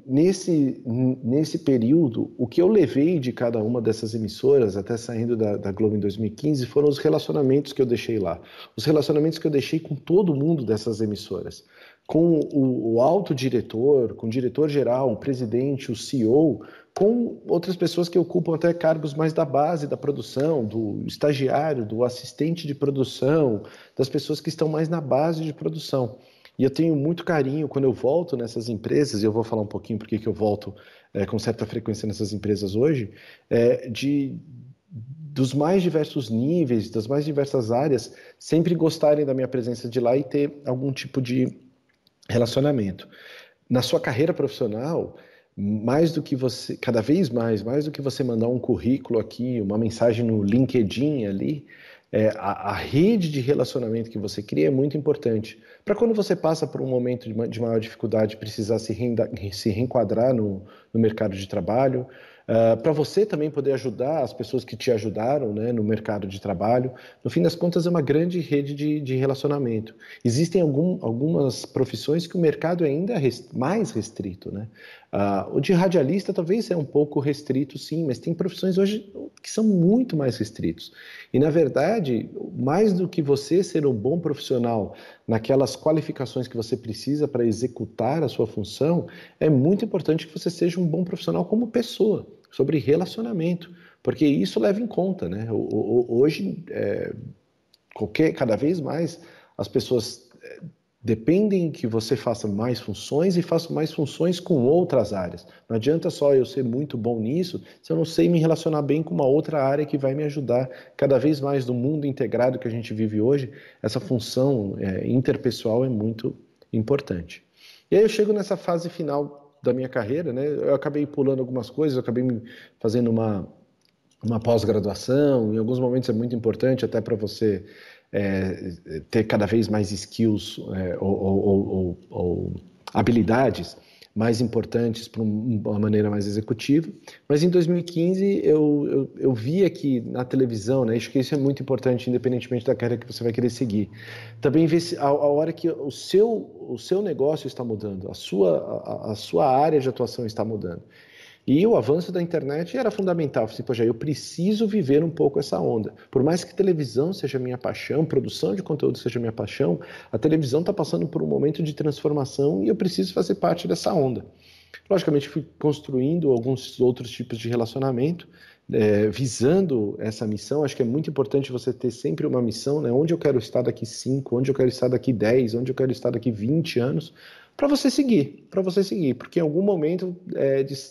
nesse período, o que eu levei de cada uma dessas emissoras, até saindo da Globo em 2015, foram os relacionamentos que eu deixei lá. Os relacionamentos que eu deixei com todo mundo dessas emissoras. Com o alto diretor, com o diretor-geral, o presidente, o CEO, com outras pessoas que ocupam até cargos mais da base da produção, do estagiário, do assistente de produção, das pessoas que estão mais na base de produção. E eu tenho muito carinho quando eu volto nessas empresas, e eu vou falar um pouquinho porque que eu volto com certa frequência nessas empresas hoje, dos mais diversos níveis, das mais diversas áreas, sempre gostarem da minha presença de lá e ter algum tipo de relacionamento. Na sua carreira profissional, cada vez mais do que você mandar um currículo aqui, uma mensagem no LinkedIn ali, a rede de relacionamento que você cria é muito importante. Para quando você passa por um momento de maior dificuldade, precisar se reenquadrar no mercado de trabalho, para você também poder ajudar as pessoas que te ajudaram, né, no mercado de trabalho. No fim das contas, é uma grande rede de relacionamento. Existem algumas profissões que o mercado ainda é mais restrito, né? O de radialista talvez é um pouco restrito, sim, mas tem profissões hoje que são muito mais restritos. E, na verdade, mais do que você ser um bom profissional naquelas qualificações que você precisa para executar a sua função, é muito importante que você seja um bom profissional como pessoa, sobre relacionamento, porque isso leva em conta, né? Hoje, cada vez mais, as pessoas dependem que você faça mais funções e faça mais funções com outras áreas. Não adianta só eu ser muito bom nisso se eu não sei me relacionar bem com uma outra área que vai me ajudar. Cada vez mais no mundo integrado que a gente vive hoje, essa função interpessoal é muito importante. E aí eu chego nessa fase final da minha carreira, né? Eu acabei pulando algumas coisas, eu acabei fazendo uma pós-graduação, em alguns momentos é muito importante até para você ter cada vez mais skills ou habilidades mais importantes para uma maneira mais executiva. Mas em 2015 eu vi aqui na televisão, né, acho que isso é muito importante, independentemente da carreira que você vai querer seguir. Também ver a hora que o seu negócio está mudando, a sua área de atuação está mudando. E o avanço da internet era fundamental. Eu falei, poxa, eu preciso viver um pouco essa onda. Por mais que televisão seja minha paixão, produção de conteúdo seja minha paixão, a televisão está passando por um momento de transformação e eu preciso fazer parte dessa onda. Logicamente, fui construindo alguns outros tipos de relacionamento, visando essa missão. Acho que é muito importante você ter sempre uma missão, né? Onde eu quero estar daqui 5, onde eu quero estar daqui 10, onde eu quero estar daqui 20 anos, para você seguir, porque em algum momento,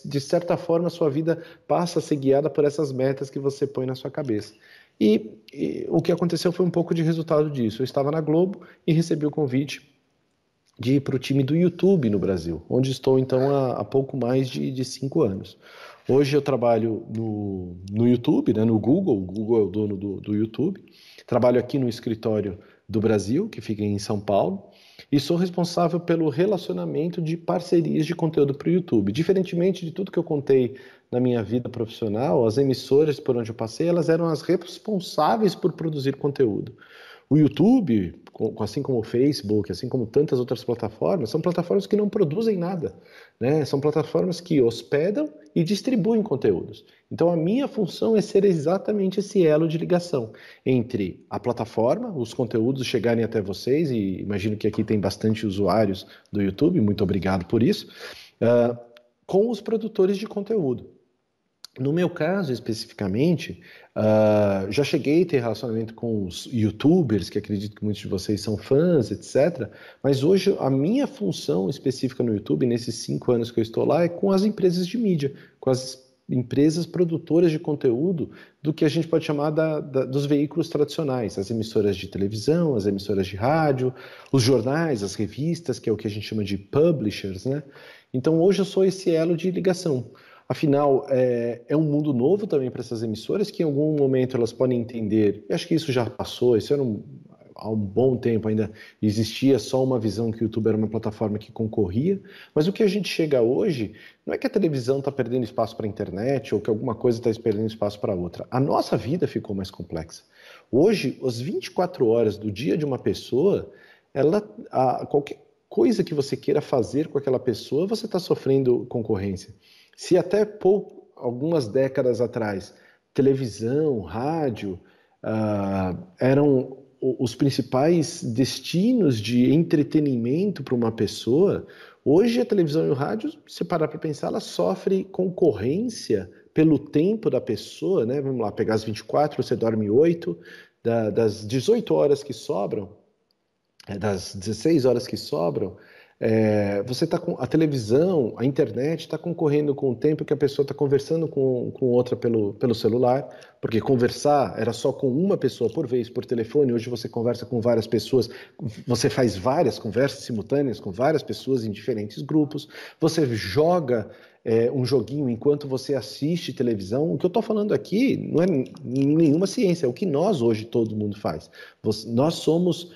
de certa forma, a sua vida passa a ser guiada por essas metas que você põe na sua cabeça. E o que aconteceu foi um pouco de resultado disso. Eu estava na Globo e recebi o convite de ir para o time do YouTube no Brasil, onde estou então há pouco mais de 5 anos. Hoje eu trabalho no YouTube, né, no Google. O Google é o dono do YouTube. Trabalho aqui no escritório do Brasil, que fica em São Paulo, e sou responsável pelo relacionamento de parcerias de conteúdo para o YouTube. Diferentemente de tudo que eu contei na minha vida profissional, as emissoras por onde eu passei, elas eram as responsáveis por produzir conteúdo. O YouTube, assim como o Facebook, assim como tantas outras plataformas, são plataformas que não produzem nada, né? São plataformas que hospedam e distribuem conteúdos. Então a minha função é ser exatamente esse elo de ligação entre a plataforma, os conteúdos chegarem até vocês, e imagino que aqui tem bastante usuários do YouTube, muito obrigado por isso, com os produtores de conteúdo. No meu caso, especificamente, já cheguei a ter relacionamento com os YouTubers, que acredito que muitos de vocês são fãs, etc. Mas hoje a minha função específica no YouTube, nesses 5 anos que eu estou lá, é com as empresas de mídia, com as empresas produtoras de conteúdo do que a gente pode chamar dos veículos tradicionais, as emissoras de televisão, as emissoras de rádio, os jornais, as revistas, que é o que a gente chama de publishers, né? Então hoje eu sou esse elo de ligação. Afinal, é um mundo novo também para essas emissoras, que em algum momento elas podem entender, eu acho que isso já passou, isso era há um bom tempo ainda existia só uma visão que o YouTube era uma plataforma que concorria, mas o que a gente chega hoje não é que a televisão está perdendo espaço para a internet ou que alguma coisa está perdendo espaço para outra. A nossa vida ficou mais complexa. Hoje, as 24 horas do dia de uma pessoa, qualquer coisa que você queira fazer com aquela pessoa, você está sofrendo concorrência. Se até algumas décadas atrás, televisão, rádio eram os principais destinos de entretenimento para uma pessoa, hoje a televisão e o rádio, se parar para pensar, ela sofre concorrência pelo tempo da pessoa, né? Vamos lá, pegar as 24, você dorme 8, das 18 horas que sobram, das 16 horas que sobram, você está com a televisão, a internet está concorrendo com o tempo que a pessoa está conversando com outra pelo celular, porque conversar era só com uma pessoa por vez por telefone, hoje você conversa com várias pessoas, você faz várias conversas simultâneas com várias pessoas em diferentes grupos, você joga um joguinho enquanto você assiste televisão. O que eu estou falando aqui não é nenhuma ciência, é o que nós hoje todo mundo faz. Nós somos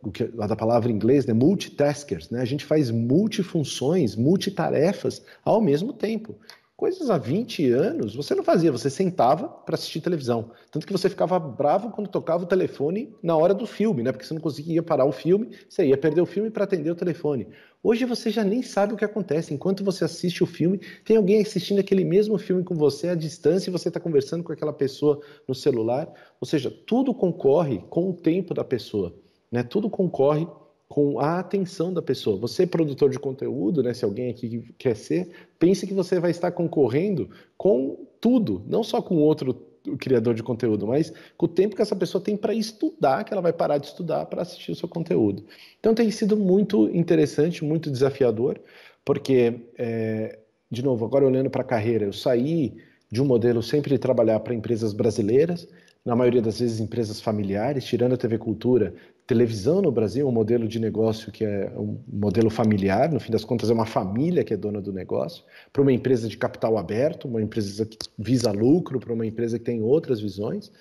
o que da palavra em inglês, né, multitaskers, né? A gente faz multifunções, multitarefas ao mesmo tempo. Coisas há 20 anos você não fazia, você sentava para assistir televisão. Tanto que você ficava bravo quando tocava o telefone na hora do filme, né? Porque você não conseguia parar o filme, você ia perder o filme para atender o telefone. Hoje você já nem sabe o que acontece. Enquanto você assiste o filme, tem alguém assistindo aquele mesmo filme com você à distância e você está conversando com aquela pessoa no celular. Ou seja, tudo concorre com o tempo da pessoa, né? Tudo concorre com a atenção da pessoa. Você, produtor de conteúdo, né, se alguém aqui quer ser, pense que você vai estar concorrendo com tudo, não só com outro criador de conteúdo, mas com o tempo que essa pessoa tem para estudar, que ela vai parar de estudar para assistir o seu conteúdo. Então tem sido muito interessante, muito desafiador, porque, de novo, agora olhando para a carreira, eu saí de um modelo sempre de trabalhar para empresas brasileiras, na maioria das vezes empresas familiares, tirando a TV Cultura. Televisão no Brasil é um modelo de negócio que é um modelo familiar, no fim das contas é uma família que é dona do negócio, para uma empresa de capital aberto, uma empresa que visa lucro, para uma empresa que tem outras visões,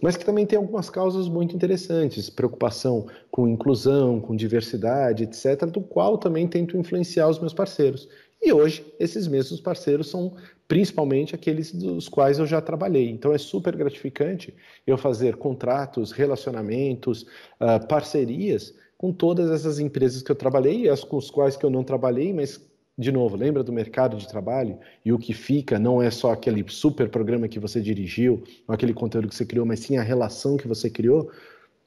mas que também tem algumas causas muito interessantes, preocupação com inclusão, com diversidade, etc., do qual também tento influenciar os meus parceiros. E hoje, esses mesmos parceiros são principalmente aqueles dos quais eu já trabalhei. Então é super gratificante eu fazer contratos, relacionamentos, parcerias com todas essas empresas que eu trabalhei e as com as quais que eu não trabalhei, mas, de novo, lembra do mercado de trabalho? E o que fica não é só aquele super programa que você dirigiu, ou aquele conteúdo que você criou, mas sim a relação que você criou.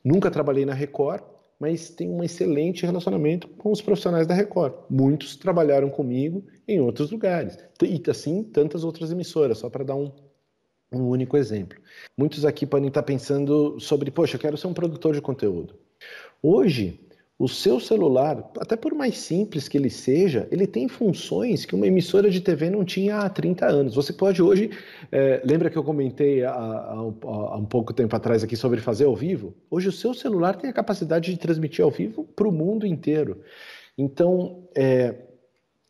Nunca trabalhei na Record, mas tem um excelente relacionamento com os profissionais da Record. Muitos trabalharam comigo em outros lugares. E assim, tantas outras emissoras, só para dar um único exemplo. Muitos aqui podem estar pensando sobre, poxa, eu quero ser um produtor de conteúdo. Hoje, O seu celular, até por mais simples que ele seja, ele tem funções que uma emissora de TV não tinha há 30 anos. Você pode hoje... lembra que eu comentei há um pouco tempo atrás aqui sobre fazer ao vivo? Hoje o seu celular tem a capacidade de transmitir ao vivo para o mundo inteiro. Então,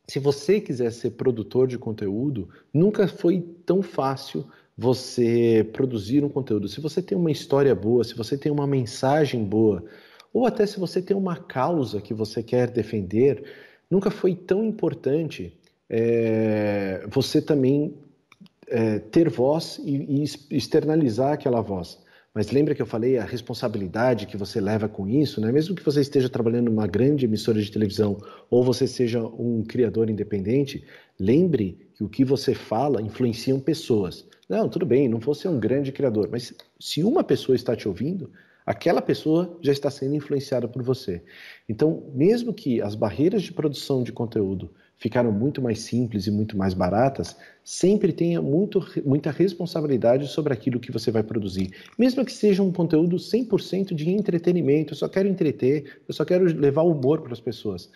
se você quiser ser produtor de conteúdo, nunca foi tão fácil você produzir um conteúdo. Se você tem uma história boa, se você tem uma mensagem boa, ou até se você tem uma causa que você quer defender, nunca foi tão importante você também ter voz e externalizar aquela voz. Mas lembra que eu falei a responsabilidade que você leva com isso, né? Mesmo que você esteja trabalhando numa grande emissora de televisão ou você seja um criador independente, lembre que o que você fala influenciam pessoas. Não, tudo bem, não vou ser um grande criador, mas se uma pessoa está te ouvindo, aquela pessoa já está sendo influenciada por você. Então, mesmo que as barreiras de produção de conteúdo ficaram muito mais simples e muito mais baratas, sempre tenha muita responsabilidade sobre aquilo que você vai produzir. Mesmo que seja um conteúdo 100% de entretenimento, eu só quero entreter, eu só quero levar humor para as pessoas.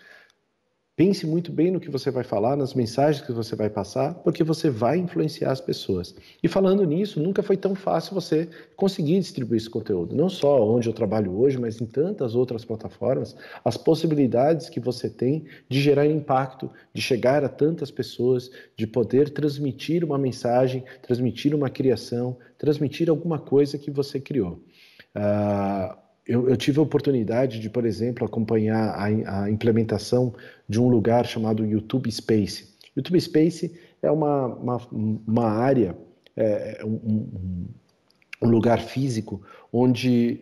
Pense muito bem no que você vai falar, nas mensagens que você vai passar, porque você vai influenciar as pessoas. E falando nisso, nunca foi tão fácil você conseguir distribuir esse conteúdo. Não só onde eu trabalho hoje, mas em tantas outras plataformas, as possibilidades que você tem de gerar impacto, de chegar a tantas pessoas, de poder transmitir uma mensagem, transmitir uma criação, transmitir alguma coisa que você criou. Eu tive a oportunidade de, por exemplo, acompanhar a implementação de um lugar chamado YouTube Space. YouTube Space é uma área, um lugar físico onde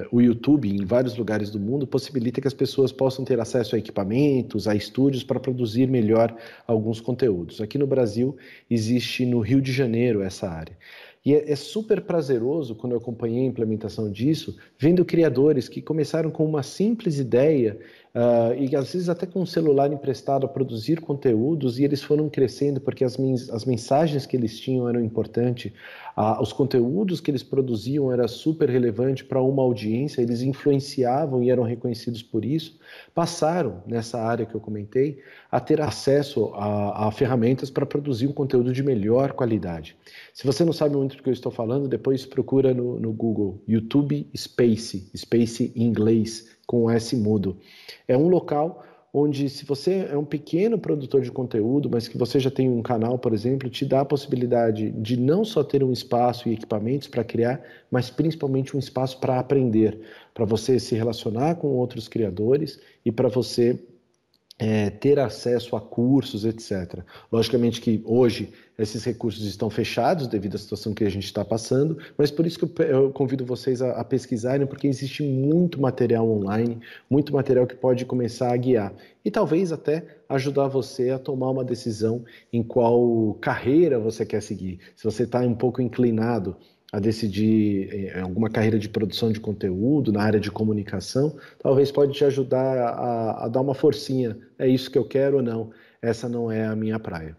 o YouTube, em vários lugares do mundo, possibilita que as pessoas possam ter acesso a equipamentos, a estúdios para produzir melhor alguns conteúdos. Aqui no Brasil, existe no Rio de Janeiro essa área. E é super prazeroso, quando eu acompanhei a implementação disso, vendo criadores que começaram com uma simples ideia e às vezes até com um celular emprestado a produzir conteúdos, e eles foram crescendo porque as mensagens que eles tinham eram importantes, os conteúdos que eles produziam era super relevante para uma audiência, eles influenciavam e eram reconhecidos por isso, passaram, nessa área que eu comentei, a ter acesso a ferramentas para produzir um conteúdo de melhor qualidade. Se você não sabe muito do que eu estou falando, depois procura no Google, YouTube Space, Space em inglês, com S mudo. É um local onde, se você é um pequeno produtor de conteúdo, mas que você já tem um canal, por exemplo, te dá a possibilidade de não só ter um espaço e equipamentos para criar, mas principalmente um espaço para aprender, para você se relacionar com outros criadores e para você ter acesso a cursos, etc. Logicamente que hoje esses recursos estão fechados devido à situação que a gente está passando, mas por isso que eu convido vocês a pesquisarem, porque existe muito material online, muito material que pode começar a guiar e talvez até ajudar você a tomar uma decisão em qual carreira você quer seguir. Se você está um pouco inclinado a decidir alguma carreira de produção de conteúdo na área de comunicação, talvez pode te ajudar a dar uma forcinha. É isso que eu quero ou não? Essa não é a minha praia.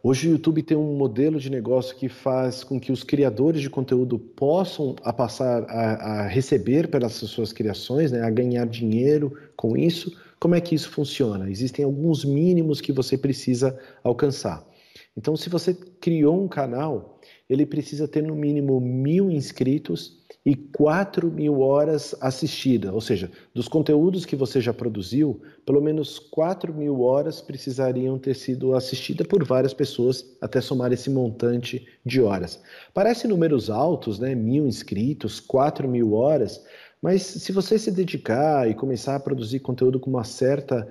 Hoje o YouTube tem um modelo de negócio que faz com que os criadores de conteúdo possam passar a receber pelas suas criações, né, a ganhar dinheiro com isso. Como é que isso funciona? Existem alguns mínimos que você precisa alcançar. Então, se você criou um canal, ele precisa ter no mínimo 1.000 inscritos e 4.000 horas assistidas. Ou seja, dos conteúdos que você já produziu, pelo menos 4.000 horas precisariam ter sido assistidas por várias pessoas até somar esse montante de horas. Parece números altos, né? 1.000 inscritos, 4.000 horas, mas se você se dedicar e começar a produzir conteúdo com uma certa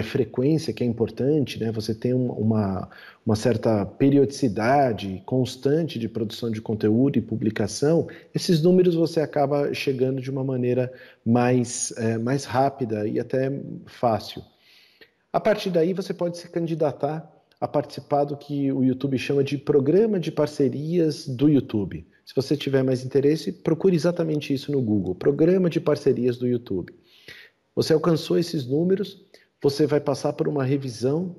frequência, que é importante, né? Você tem uma certa periodicidade constante de produção de conteúdo e publicação, esses números você acaba chegando de uma maneira mais rápida e até fácil. A partir daí você pode se candidatar a participar do que o YouTube chama de Programa de Parcerias do YouTube. Se você tiver mais interesse, procure exatamente isso no Google, Programa de Parcerias do YouTube. Você alcançou esses números, você vai passar por uma revisão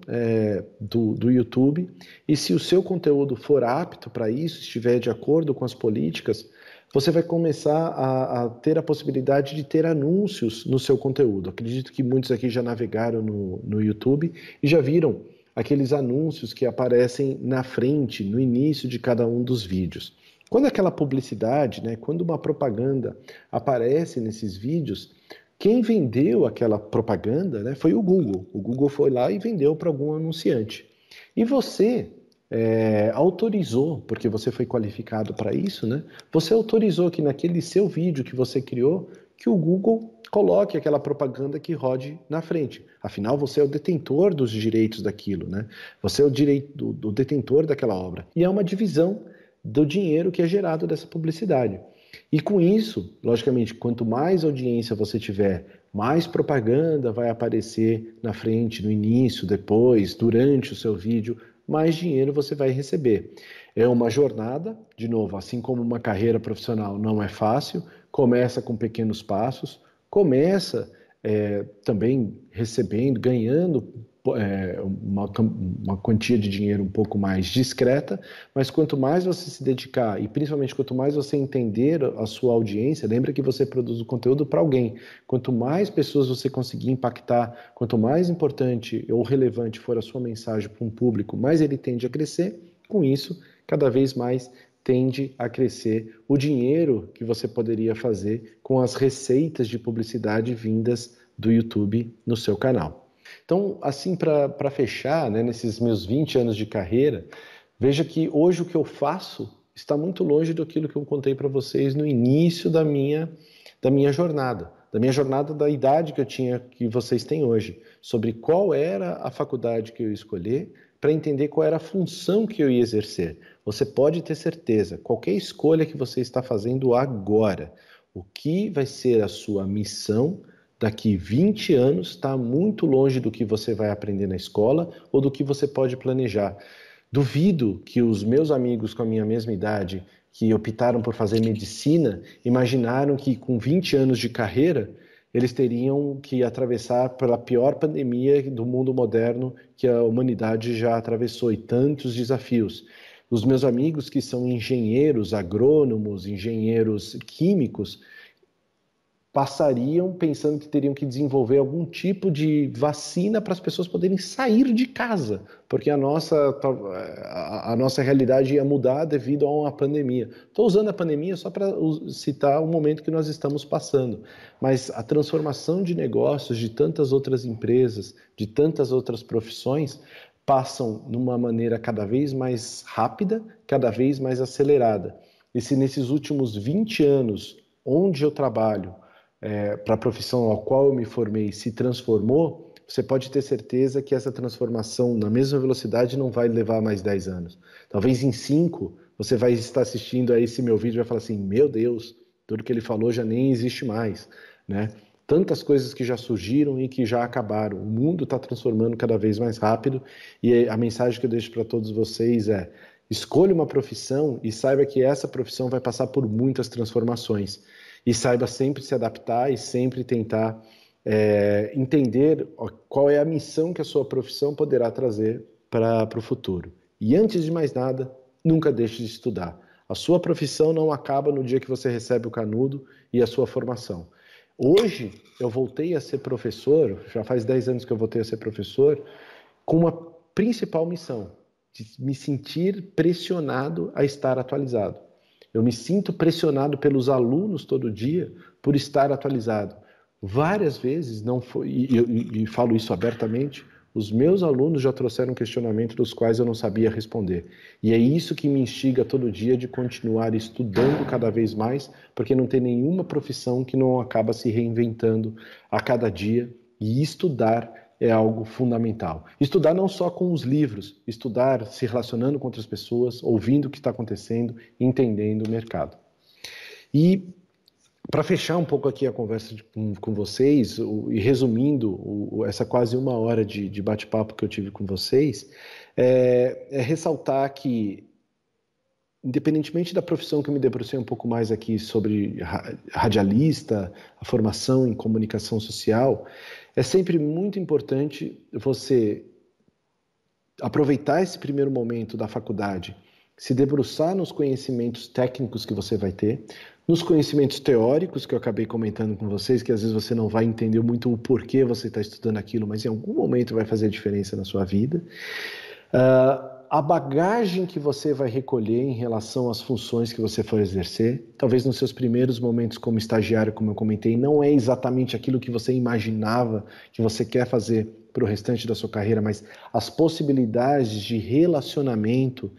do YouTube, e se o seu conteúdo for apto para isso, estiver de acordo com as políticas, você vai começar a ter a possibilidade de ter anúncios no seu conteúdo. Acredito que muitos aqui já navegaram no YouTube e já viram aqueles anúncios que aparecem na frente, no início de cada um dos vídeos. Quando aquela publicidade, né, quando uma propaganda aparece nesses vídeos, quem vendeu aquela propaganda, né, foi o Google. O Google foi lá e vendeu para algum anunciante. E você autorizou, porque você foi qualificado para isso, né? Você autorizou que naquele seu vídeo que você criou, que o Google coloque aquela propaganda que rode na frente. Afinal, você é o detentor dos direitos daquilo, né? Você é o detentor daquela obra. E é uma divisão do dinheiro que é gerado dessa publicidade. E com isso, logicamente, quanto mais audiência você tiver, mais propaganda vai aparecer na frente, no início, depois, durante o seu vídeo, mais dinheiro você vai receber. É uma jornada, de novo, assim como uma carreira profissional não é fácil, começa com pequenos passos, começa também recebendo, ganhando uma quantia de dinheiro um pouco mais discreta, mas quanto mais você se dedicar e principalmente quanto mais você entender a sua audiência, lembra que você produz o conteúdo para alguém, quanto mais pessoas você conseguir impactar, quanto mais importante ou relevante for a sua mensagem para um público, mais ele tende a crescer. Com isso, cada vez mais tende a crescer o dinheiro que você poderia fazer com as receitas de publicidade vindas do YouTube no seu canal. Então, assim, para fechar, né, nesses meus 20 anos de carreira, veja que hoje o que eu faço está muito longe daquilo que eu contei para vocês no início da minha jornada, da idade que eu tinha, que vocês têm hoje, sobre qual era a faculdade que eu ia escolher, para entender qual era a função que eu ia exercer. Você pode ter certeza, qualquer escolha que você está fazendo agora, o que vai ser a sua missão daqui 20 anos está muito longe do que você vai aprender na escola ou do que você pode planejar. Duvido que os meus amigos com a minha mesma idade, que optaram por fazer medicina, imaginaram que com 20 anos de carreira, eles teriam que atravessar pela pior pandemia do mundo moderno que a humanidade já atravessou e tantos desafios. Os meus amigos que são engenheiros, agrônomos, engenheiros químicos, passariam pensando que teriam que desenvolver algum tipo de vacina para as pessoas poderem sair de casa, porque a nossa realidade ia mudar devido a uma pandemia. Estou usando a pandemia só para citar o momento que nós estamos passando, mas a transformação de negócios de tantas outras empresas, de tantas outras profissões, passam numa maneira cada vez mais rápida, cada vez mais acelerada. E se nesses últimos 20 anos, onde eu trabalho, para a profissão ao qual eu me formei se transformou, você pode ter certeza que essa transformação na mesma velocidade não vai levar mais 10 anos. Talvez em 5 você vai estar assistindo a esse meu vídeo e vai falar assim, meu Deus, tudo que ele falou já nem existe mais, né? Tantas coisas que já surgiram e que já acabaram. O mundo está transformando cada vez mais rápido e a mensagem que eu deixo para todos vocês é: escolha uma profissão e saiba que essa profissão vai passar por muitas transformações. E saiba sempre se adaptar e sempre tentar entender qual é a missão que a sua profissão poderá trazer para o futuro. E antes de mais nada, nunca deixe de estudar. A sua profissão não acaba no dia que você recebe o canudo e a sua formação. Hoje, eu voltei a ser professor, já faz 10 anos que eu voltei a ser professor, com uma principal missão, de me sentir pressionado a estar atualizado. Eu me sinto pressionado pelos alunos todo dia por estar atualizado. Várias vezes, não foi, e falo isso abertamente, os meus alunos já trouxeram questionamentos dos quais eu não sabia responder. E é isso que me instiga todo dia de continuar estudando cada vez mais, porque não tem nenhuma profissão que não acaba se reinventando a cada dia, e estudar é algo fundamental. Estudar não só com os livros, estudar se relacionando com outras pessoas, ouvindo o que está acontecendo, entendendo o mercado. E para fechar um pouco aqui a conversa com vocês, e resumindo essa quase 1 hora de bate-papo que eu tive com vocês, é ressaltar que, independentemente da profissão que eu me debrucei um pouco mais aqui sobre radialista, a formação em comunicação social, é sempre muito importante você aproveitar esse primeiro momento da faculdade, se debruçar nos conhecimentos técnicos que você vai ter, nos conhecimentos teóricos, que eu acabei comentando com vocês, que às vezes você não vai entender muito o porquê você está estudando aquilo, mas em algum momento vai fazer a diferença na sua vida. A bagagem que você vai recolher em relação às funções que você for exercer, talvez nos seus primeiros momentos como estagiário, como eu comentei, não é exatamente aquilo que você imaginava que você quer fazer para o restante da sua carreira, mas as possibilidades de relacionamento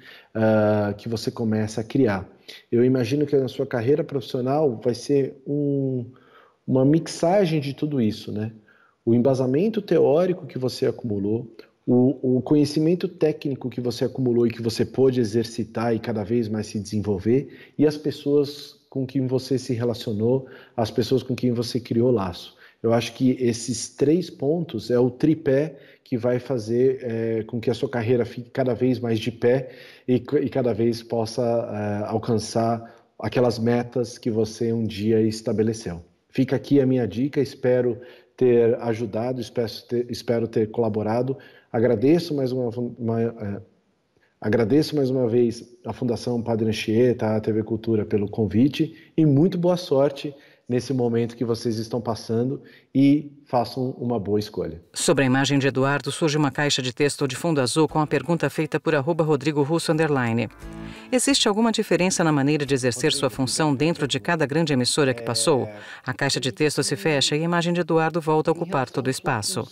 que você começa a criar. Eu imagino que na sua carreira profissional vai ser uma mixagem de tudo isso, né? O embasamento teórico que você acumulou, o conhecimento técnico que você acumulou e que você pôde exercitar e cada vez mais se desenvolver, e as pessoas com quem você se relacionou, as pessoas com quem você criou laço. Eu acho que esses 3 pontos é o tripé que vai fazer com que a sua carreira fique cada vez mais de pé e cada vez possa alcançar aquelas metas que você um dia estabeleceu. Fica aqui a minha dica, espero ter ajudado, espero ter colaborado. Agradeço mais uma vez a Fundação Padre Anchieta, a TV Cultura pelo convite e muito boa sorte nesse momento que vocês estão passando e façam uma boa escolha. Sobre a imagem de Eduardo, surge uma caixa de texto de fundo azul com a pergunta feita por @RodrigoRusso_. Existe alguma diferença na maneira de exercer sua função dentro de cada grande emissora que passou? A caixa de texto se fecha e a imagem de Eduardo volta a ocupar todo o espaço.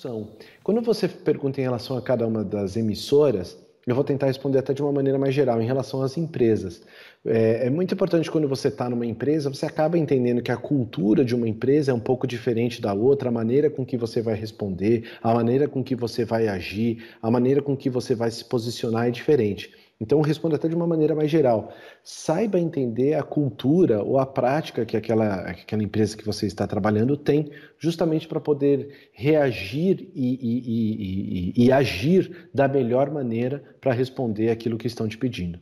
Quando você pergunta em relação a cada uma das emissoras, eu vou tentar responder até de uma maneira mais geral, em relação às empresas. É muito importante quando você está numa empresa, você acaba entendendo que a cultura de uma empresa é um pouco diferente da outra, a maneira com que você vai responder, a maneira com que você vai agir, a maneira com que você vai se posicionar é diferente. Então, eu respondo até de uma maneira mais geral. Saiba entender a cultura ou a prática que aquela empresa que você está trabalhando tem, justamente para poder reagir e agir da melhor maneira para responder aquilo que estão te pedindo.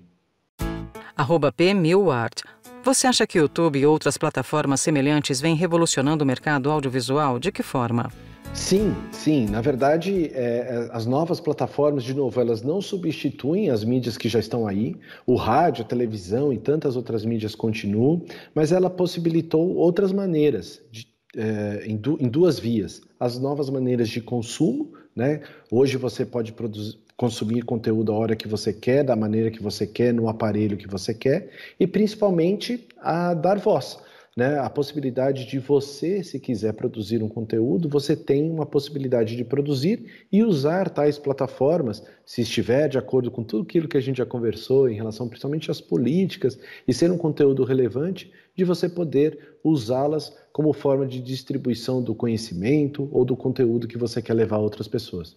@PMillWard. Você acha que o YouTube e outras plataformas semelhantes vêm revolucionando o mercado audiovisual? De que forma? Sim. Na verdade, as novas plataformas, de novo, elas não substituem as mídias que já estão aí. O rádio, a televisão e tantas outras mídias continuam, mas ela possibilitou outras maneiras, em 2 vias. As novas maneiras de consumo, né? Hoje você pode consumir conteúdo a hora que você quer, da maneira que você quer, no aparelho que você quer, e principalmente a dar voz. Né? A possibilidade de você, se quiser produzir um conteúdo, você tem uma possibilidade de produzir e usar tais plataformas, se estiver de acordo com tudo aquilo que a gente já conversou em relação principalmente às políticas e ser um conteúdo relevante, de você poder usá-las como forma de distribuição do conhecimento ou do conteúdo que você quer levar a outras pessoas.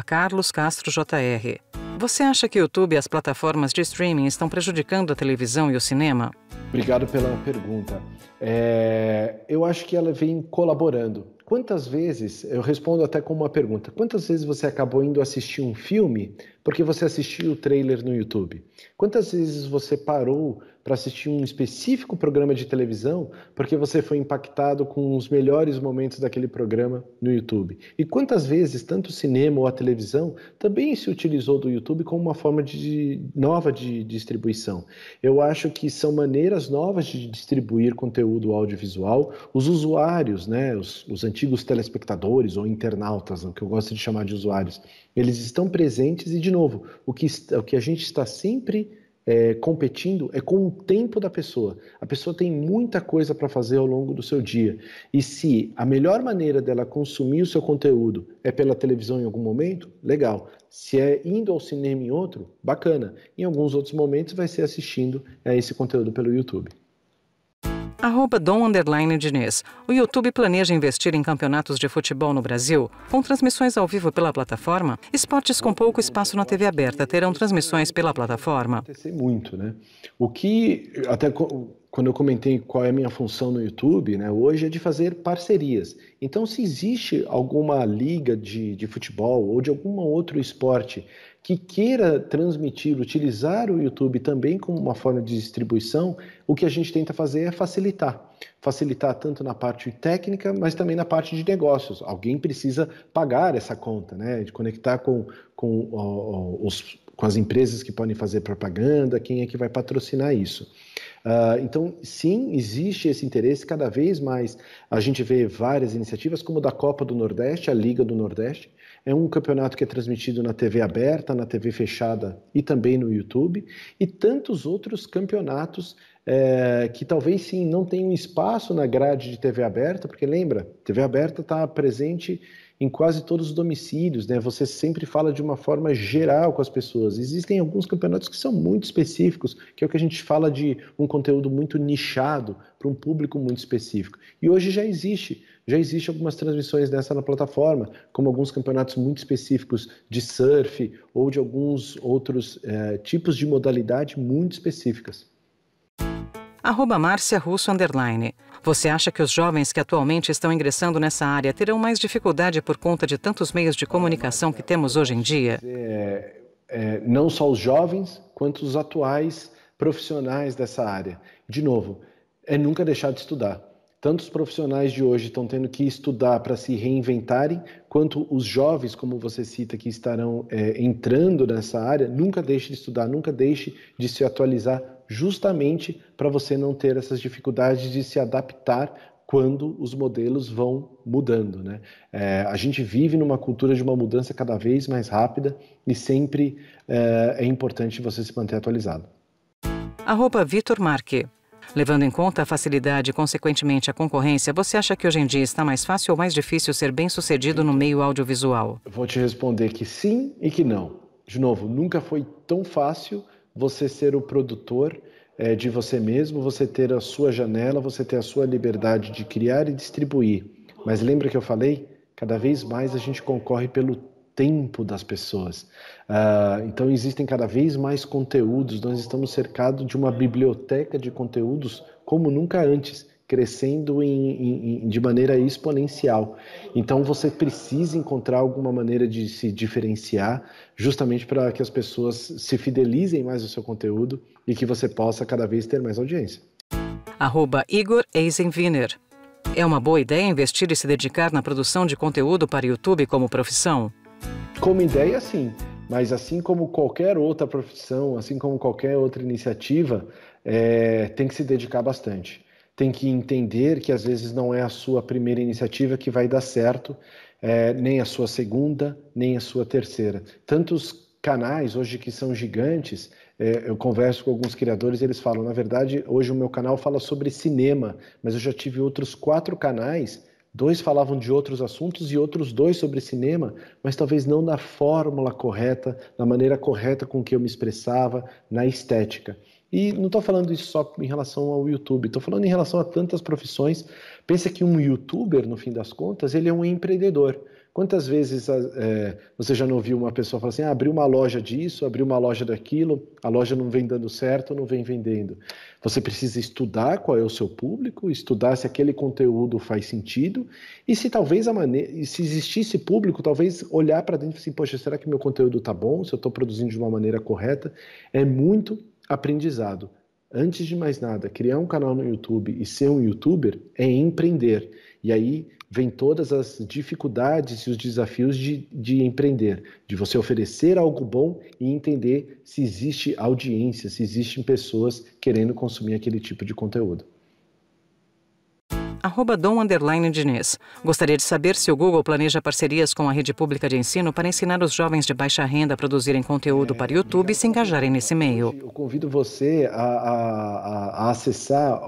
@CarlosCastroJR. Você acha que o YouTube e as plataformas de streaming estão prejudicando a televisão e o cinema? Obrigado pela pergunta. Eu acho que ela vem colaborando. Quantas vezes, eu respondo até com uma pergunta, quantas vezes você acabou indo assistir um filme porque você assistiu o trailer no YouTube? Quantas vezes você parou para assistir um específico programa de televisão porque você foi impactado com os melhores momentos daquele programa no YouTube? E quantas vezes, tanto o cinema ou a televisão, também se utilizou do YouTube como uma forma nova de distribuição? Eu acho que são maneiras novas de distribuir conteúdo audiovisual. Os usuários, né, os antigos telespectadores ou internautas, o que eu gosto de chamar de usuários, eles estão presentes e, de novo, o que a gente está sempre competindo é com o tempo da pessoa. A pessoa tem muita coisa para fazer ao longo do seu dia. E se a melhor maneira dela consumir o seu conteúdo é pela televisão em algum momento, legal. Se é indo ao cinema em outro, bacana. Em alguns outros momentos vai ser assistindo a esse conteúdo pelo YouTube. @Dom_Diniz. O YouTube planeja investir em campeonatos de futebol no Brasil, com transmissões ao vivo pela plataforma? Esportes com pouco espaço na TV aberta terão transmissões pela plataforma? Muito, né? O que, até quando eu comentei qual é a minha função no YouTube, né, hoje é de fazer parcerias. Então, se existe alguma liga de futebol ou de algum outro esporte que queira transmitir, utilizar o YouTube também como uma forma de distribuição, o que a gente tenta fazer é facilitar. Facilitar tanto na parte técnica, mas também na parte de negócios. Alguém precisa pagar essa conta, né? De conectar com com as empresas que podem fazer propaganda, quem é que vai patrocinar isso. Então, sim, existe esse interesse, cada vez mais a gente vê várias iniciativas, como da Copa do Nordeste, a Liga do Nordeste. É um campeonato que é transmitido na TV aberta, na TV fechada e também no YouTube, e tantos outros campeonatos que talvez sim não tenham espaço na grade de TV aberta, porque lembra, TV aberta está presente em quase todos os domicílios, né? Você sempre fala de uma forma geral com as pessoas. Existem alguns campeonatos que são muito específicos, que é o que a gente fala de um conteúdo muito nichado para um público muito específico. E hoje já existe algumas transmissões dessa na plataforma, como alguns campeonatos muito específicos de surf ou de alguns outros tipos de modalidade muito específicas. @MárciaRusso_. Você acha que os jovens que atualmente estão ingressando nessa área terão mais dificuldade por conta de tantos meios de comunicação que temos hoje em dia? Não só os jovens, quanto os atuais profissionais dessa área. De novo, nunca deixar de estudar. Tanto os profissionais de hoje estão tendo que estudar para se reinventarem, quanto os jovens, como você cita, que estarão entrando nessa área, nunca deixe de estudar, nunca deixe de se atualizar, justamente para você não ter essas dificuldades de se adaptar quando os modelos vão mudando, né? A gente vive numa cultura de uma mudança cada vez mais rápida e sempre é importante você se manter atualizado. @Vitor Marque. Levando em conta a facilidade e, consequentemente, a concorrência, você acha que hoje em dia está mais fácil ou mais difícil ser bem-sucedido no meio audiovisual? Vou te responder que sim e que não. De novo, nunca foi tão fácil você ser o produtor de você mesmo, você ter a sua janela, você ter a sua liberdade de criar e distribuir. Mas lembra que eu falei? Cada vez mais a gente concorre pelo tempo das pessoas. Então existem cada vez mais conteúdos, nós estamos cercados de uma biblioteca de conteúdos como nunca antes, crescendo de maneira exponencial. Então você precisa encontrar alguma maneira de se diferenciar, justamente para que as pessoas se fidelizem mais ao seu conteúdo e que você possa cada vez ter mais audiência. @Igor Eisenwiener. É uma boa ideia investir e se dedicar na produção de conteúdo para YouTube como profissão? Como ideia, sim. Mas assim como qualquer outra profissão, assim como qualquer outra iniciativa, tem que se dedicar bastante. Tem que entender que às vezes não é a sua primeira iniciativa que vai dar certo, nem a sua segunda, nem a sua terceira. Tantos canais hoje que são gigantes, eu converso com alguns criadores e eles falam, na verdade, hoje o meu canal fala sobre cinema, mas eu já tive outros 4 canais, 2 falavam de outros assuntos e outros 2 sobre cinema, mas talvez não da fórmula correta, da maneira correta com que eu me expressava, na estética. E não estou falando isso só em relação ao YouTube, estou falando em relação a tantas profissões. Pensa que um youtuber, no fim das contas, ele é um empreendedor. Quantas vezes você já não ouviu uma pessoa falar assim, abriu uma loja disso, abriu uma loja daquilo, a loja não vem dando certo, não vem vendendo. Você precisa estudar qual é o seu público, estudar se aquele conteúdo faz sentido e se talvez se existisse público, talvez olhar para dentro e assim, poxa, será que meu conteúdo está bom? Se eu estou produzindo de uma maneira correta? É muito aprendizado. Antes de mais nada, criar um canal no YouTube e ser um youtuber é empreender. E aí vem todas as dificuldades e os desafios de empreender, de você oferecer algo bom e entender se existe audiência, se existem pessoas querendo consumir aquele tipo de conteúdo. @Dom_Diniz. Gostaria de saber se o Google planeja parcerias com a rede pública de ensino para ensinar os jovens de baixa renda a produzirem conteúdo para o YouTube e se engajarem nesse meio. Eu convido você a acessar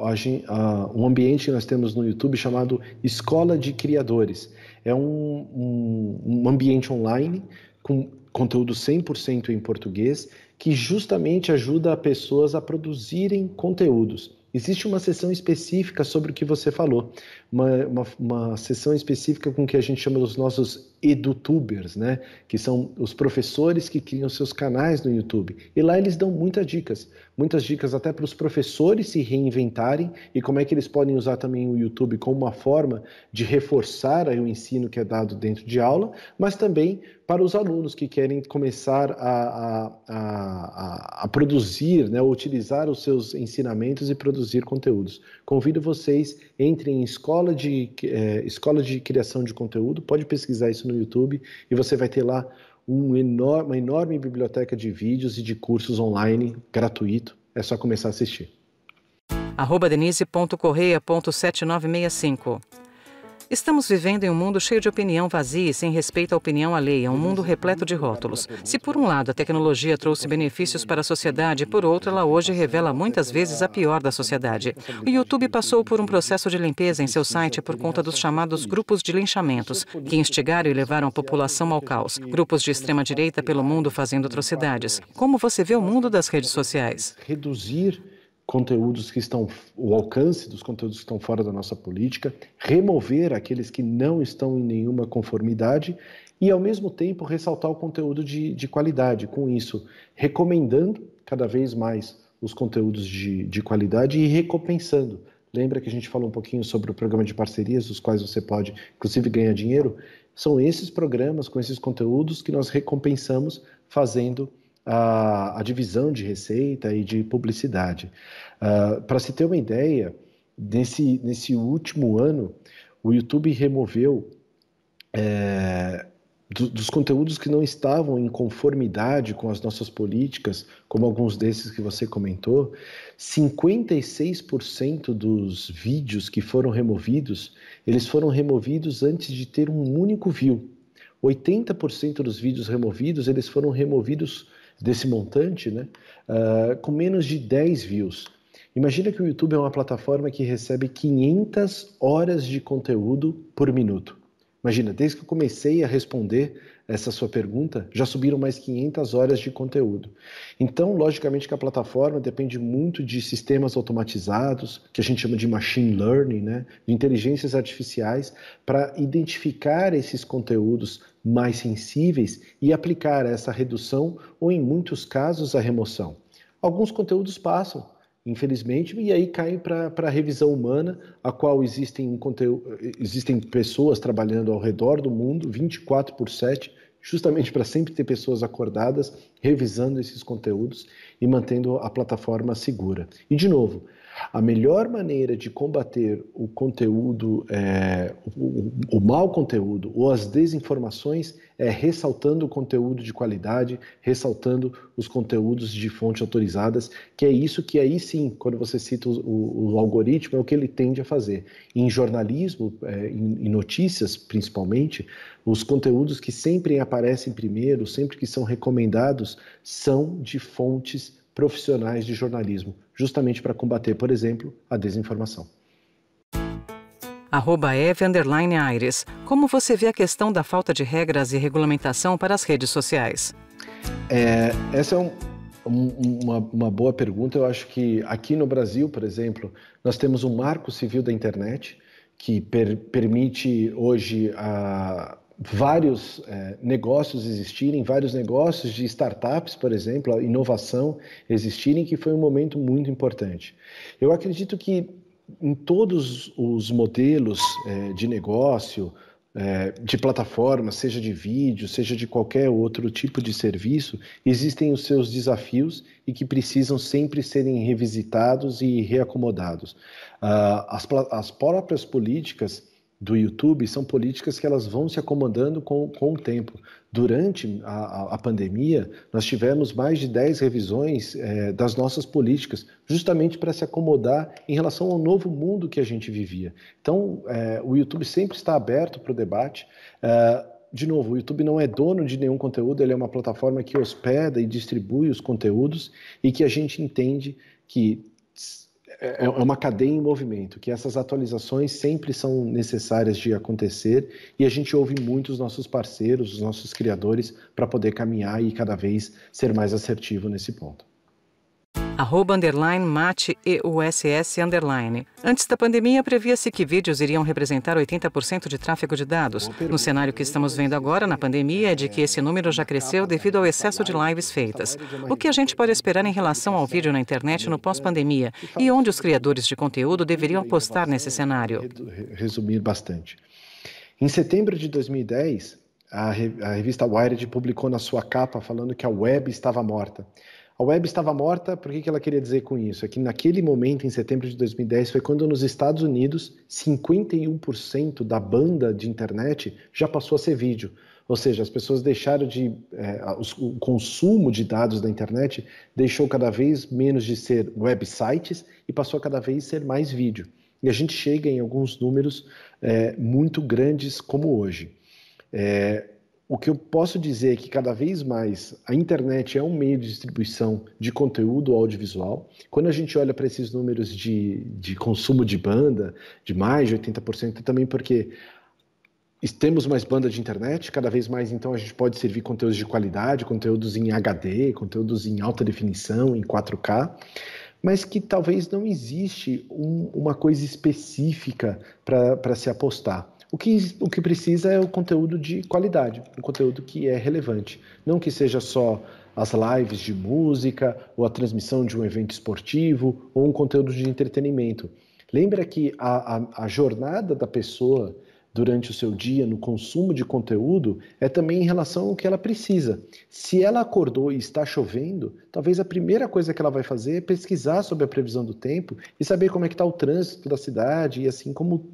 um ambiente que nós temos no YouTube chamado Escola de Criadores. É um ambiente online com conteúdo 100% em português que justamente ajuda pessoas a produzirem conteúdos. Existe uma sessão específica sobre o que você falou, uma sessão específica com o que a gente chama dos nossos edutubers, né? Que são os professores que criam seus canais no YouTube. E lá eles dão muitas dicas até para os professores se reinventarem e como é que eles podem usar também o YouTube como uma forma de reforçar aí o ensino que é dado dentro de aula, mas também para os alunos que querem começar a produzir, né, utilizar os seus ensinamentos e produzir conteúdos. Convido vocês, entrem em escola de criação de conteúdo, pode pesquisar isso no YouTube e você vai ter lá uma enorme biblioteca de vídeos e de cursos online gratuito. É só começar a assistir. @denise.correia.7965. Estamos vivendo em um mundo cheio de opinião vazia e sem respeito à opinião alheia, um mundo repleto de rótulos. Se por um lado a tecnologia trouxe benefícios para a sociedade, por outro ela hoje revela muitas vezes a pior da sociedade. O YouTube passou por um processo de limpeza em seu site por conta dos chamados grupos de linchamentos, que instigaram e levaram a população ao caos. Grupos de extrema-direita pelo mundo fazendo atrocidades. Como você vê o mundo das redes sociais? Reduzir conteúdos que estão, o alcance dos conteúdos que estão fora da nossa política, remover aqueles que não estão em nenhuma conformidade e, ao mesmo tempo, ressaltar o conteúdo de qualidade. Com isso, recomendando cada vez mais os conteúdos de qualidade e recompensando. Lembra que a gente falou um pouquinho sobre o programa de parcerias, dos quais você pode, inclusive, ganhar dinheiro? São esses programas, com esses conteúdos, que nós recompensamos fazendo a divisão de receita e de publicidade. Para se ter uma ideia, nesse último ano, o YouTube removeu dos conteúdos que não estavam em conformidade com as nossas políticas, como alguns desses que você comentou, 56% dos vídeos que foram removidos, eles foram removidos antes de ter um único view. 80% dos vídeos removidos, eles foram removidos desse montante, né, com menos de 10 views. Imagina que o YouTube é uma plataforma que recebe 500 horas de conteúdo por minuto. Imagina, desde que eu comecei a responder essa sua pergunta, já subiram mais 500 horas de conteúdo. Então, logicamente que a plataforma depende muito de sistemas automatizados, que a gente chama de machine learning, né, de inteligências artificiais, para identificar esses conteúdos mais sensíveis e aplicar essa redução ou, em muitos casos, a remoção. Alguns conteúdos passam, infelizmente, e aí caem para a revisão humana, a qual existem pessoas trabalhando ao redor do mundo, 24/7, justamente para sempre ter pessoas acordadas, revisando esses conteúdos e mantendo a plataforma segura. E, de novo, a melhor maneira de combater o conteúdo, o mau conteúdo ou as desinformações é ressaltando o conteúdo de qualidade, ressaltando os conteúdos de fontes autorizadas, que é isso que aí sim, quando você cita o algoritmo, é o que ele tende a fazer. Em jornalismo, em notícias principalmente, os conteúdos que sempre aparecem primeiro, sempre que são recomendados, são de fontes profissionais de jornalismo, justamente para combater, por exemplo, a desinformação. @Eve_Aires. Como você vê a questão da falta de regras e regulamentação para as redes sociais? Essa é uma boa pergunta. Eu acho que aqui no Brasil, por exemplo, nós temos um marco civil da internet que permite hoje vários negócios existirem, vários negócios de startups, por exemplo, a inovação existirem, que foi um momento muito importante. Eu acredito que em todos os modelos de negócio, de plataforma, seja de vídeo, seja de qualquer outro tipo de serviço, existem os seus desafios e que precisam sempre serem revisitados e reacomodados. As próprias políticas do YouTube são políticas que elas vão se acomodando com o tempo. Durante a pandemia, nós tivemos mais de 10 revisões das nossas políticas, justamente para se acomodar em relação ao novo mundo que a gente vivia. Então, o YouTube sempre está aberto para o debate. De novo, o YouTube não é dono de nenhum conteúdo, ele é uma plataforma que hospeda e distribui os conteúdos e que a gente entende que é uma cadeia em movimento, que essas atualizações sempre são necessárias de acontecer e a gente ouve muito os nossos parceiros, os nossos criadores, para poder caminhar e cada vez ser mais assertivo nesse ponto. @MateEUSS_. Antes da pandemia, previa-se que vídeos iriam representar 80% de tráfego de dados. No cenário que estamos vendo agora, na pandemia, é de que esse número já cresceu devido ao excesso de lives feitas. O que a gente pode esperar em relação ao vídeo na internet no pós-pandemia e onde os criadores de conteúdo deveriam apostar nesse cenário? Resumir bastante. Em setembro de 2010, a revista Wired publicou na sua capa falando que a web estava morta. A web estava morta, por que ela queria dizer com isso? É que naquele momento, em setembro de 2010, foi quando nos Estados Unidos, 51% da banda de internet já passou a ser vídeo. Ou seja, as pessoas deixaram de... o consumo de dados da internet deixou cada vez menos de ser websites e passou a cada vez ser mais vídeo. E a gente chega em alguns números muito grandes como hoje. O que eu posso dizer é que cada vez mais a internet é um meio de distribuição de conteúdo audiovisual. Quando a gente olha para esses números de consumo de banda, de mais de 80%, também porque temos mais banda de internet, cada vez mais então a gente pode servir conteúdos de qualidade, conteúdos em HD, conteúdos em alta definição, em 4K, mas que talvez não existe uma coisa específica para se apostar. O que precisa é o conteúdo de qualidade, um conteúdo que é relevante. Não que seja só as lives de música, ou a transmissão de um evento esportivo, ou um conteúdo de entretenimento. Lembra que a jornada da pessoa durante o seu dia, no consumo de conteúdo, é também em relação ao que ela precisa. Se ela acordou e está chovendo, talvez a primeira coisa que ela vai fazer é pesquisar sobre a previsão do tempo e saber como é que está o trânsito da cidade, e assim como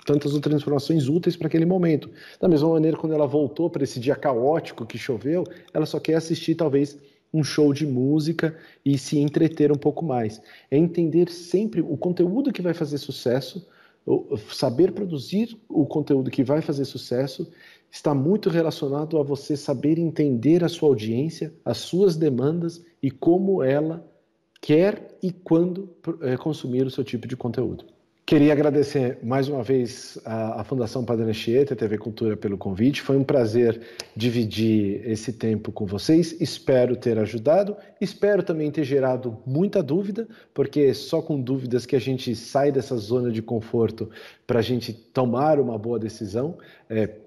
tantas outras informações úteis para aquele momento. Da mesma maneira, quando ela voltou para esse dia caótico que choveu, ela só quer assistir talvez um show de música e se entreter um pouco mais. É entender sempre o conteúdo que vai fazer sucesso. Saber produzir o conteúdo que vai fazer sucesso está muito relacionado a você saber entender a sua audiência, as suas demandas e como ela quer e quando consumir o seu tipo de conteúdo. Queria agradecer mais uma vez à Fundação Padre Anchieta e a TV Cultura pelo convite. Foi um prazer dividir esse tempo com vocês. Espero ter ajudado. Espero também ter gerado muita dúvida, porque só com dúvidas que a gente sai dessa zona de conforto para a gente tomar uma boa decisão.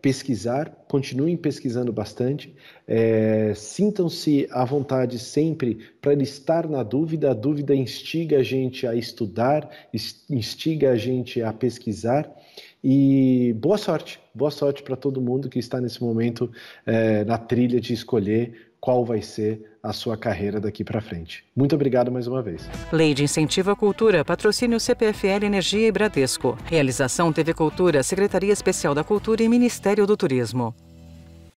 Pesquisar, continuem pesquisando bastante. Sintam-se à vontade sempre para estar na dúvida. A dúvida instiga a gente a estudar, instiga a gente a pesquisar. E boa sorte para todo mundo que está nesse momento na trilha de escolher qual vai ser a sua carreira daqui para frente. Muito obrigado mais uma vez. Lei de Incentivo à Cultura, patrocínio CPFL Energia e Bradesco. Realização TV Cultura, Secretaria Especial da Cultura e Ministério do Turismo.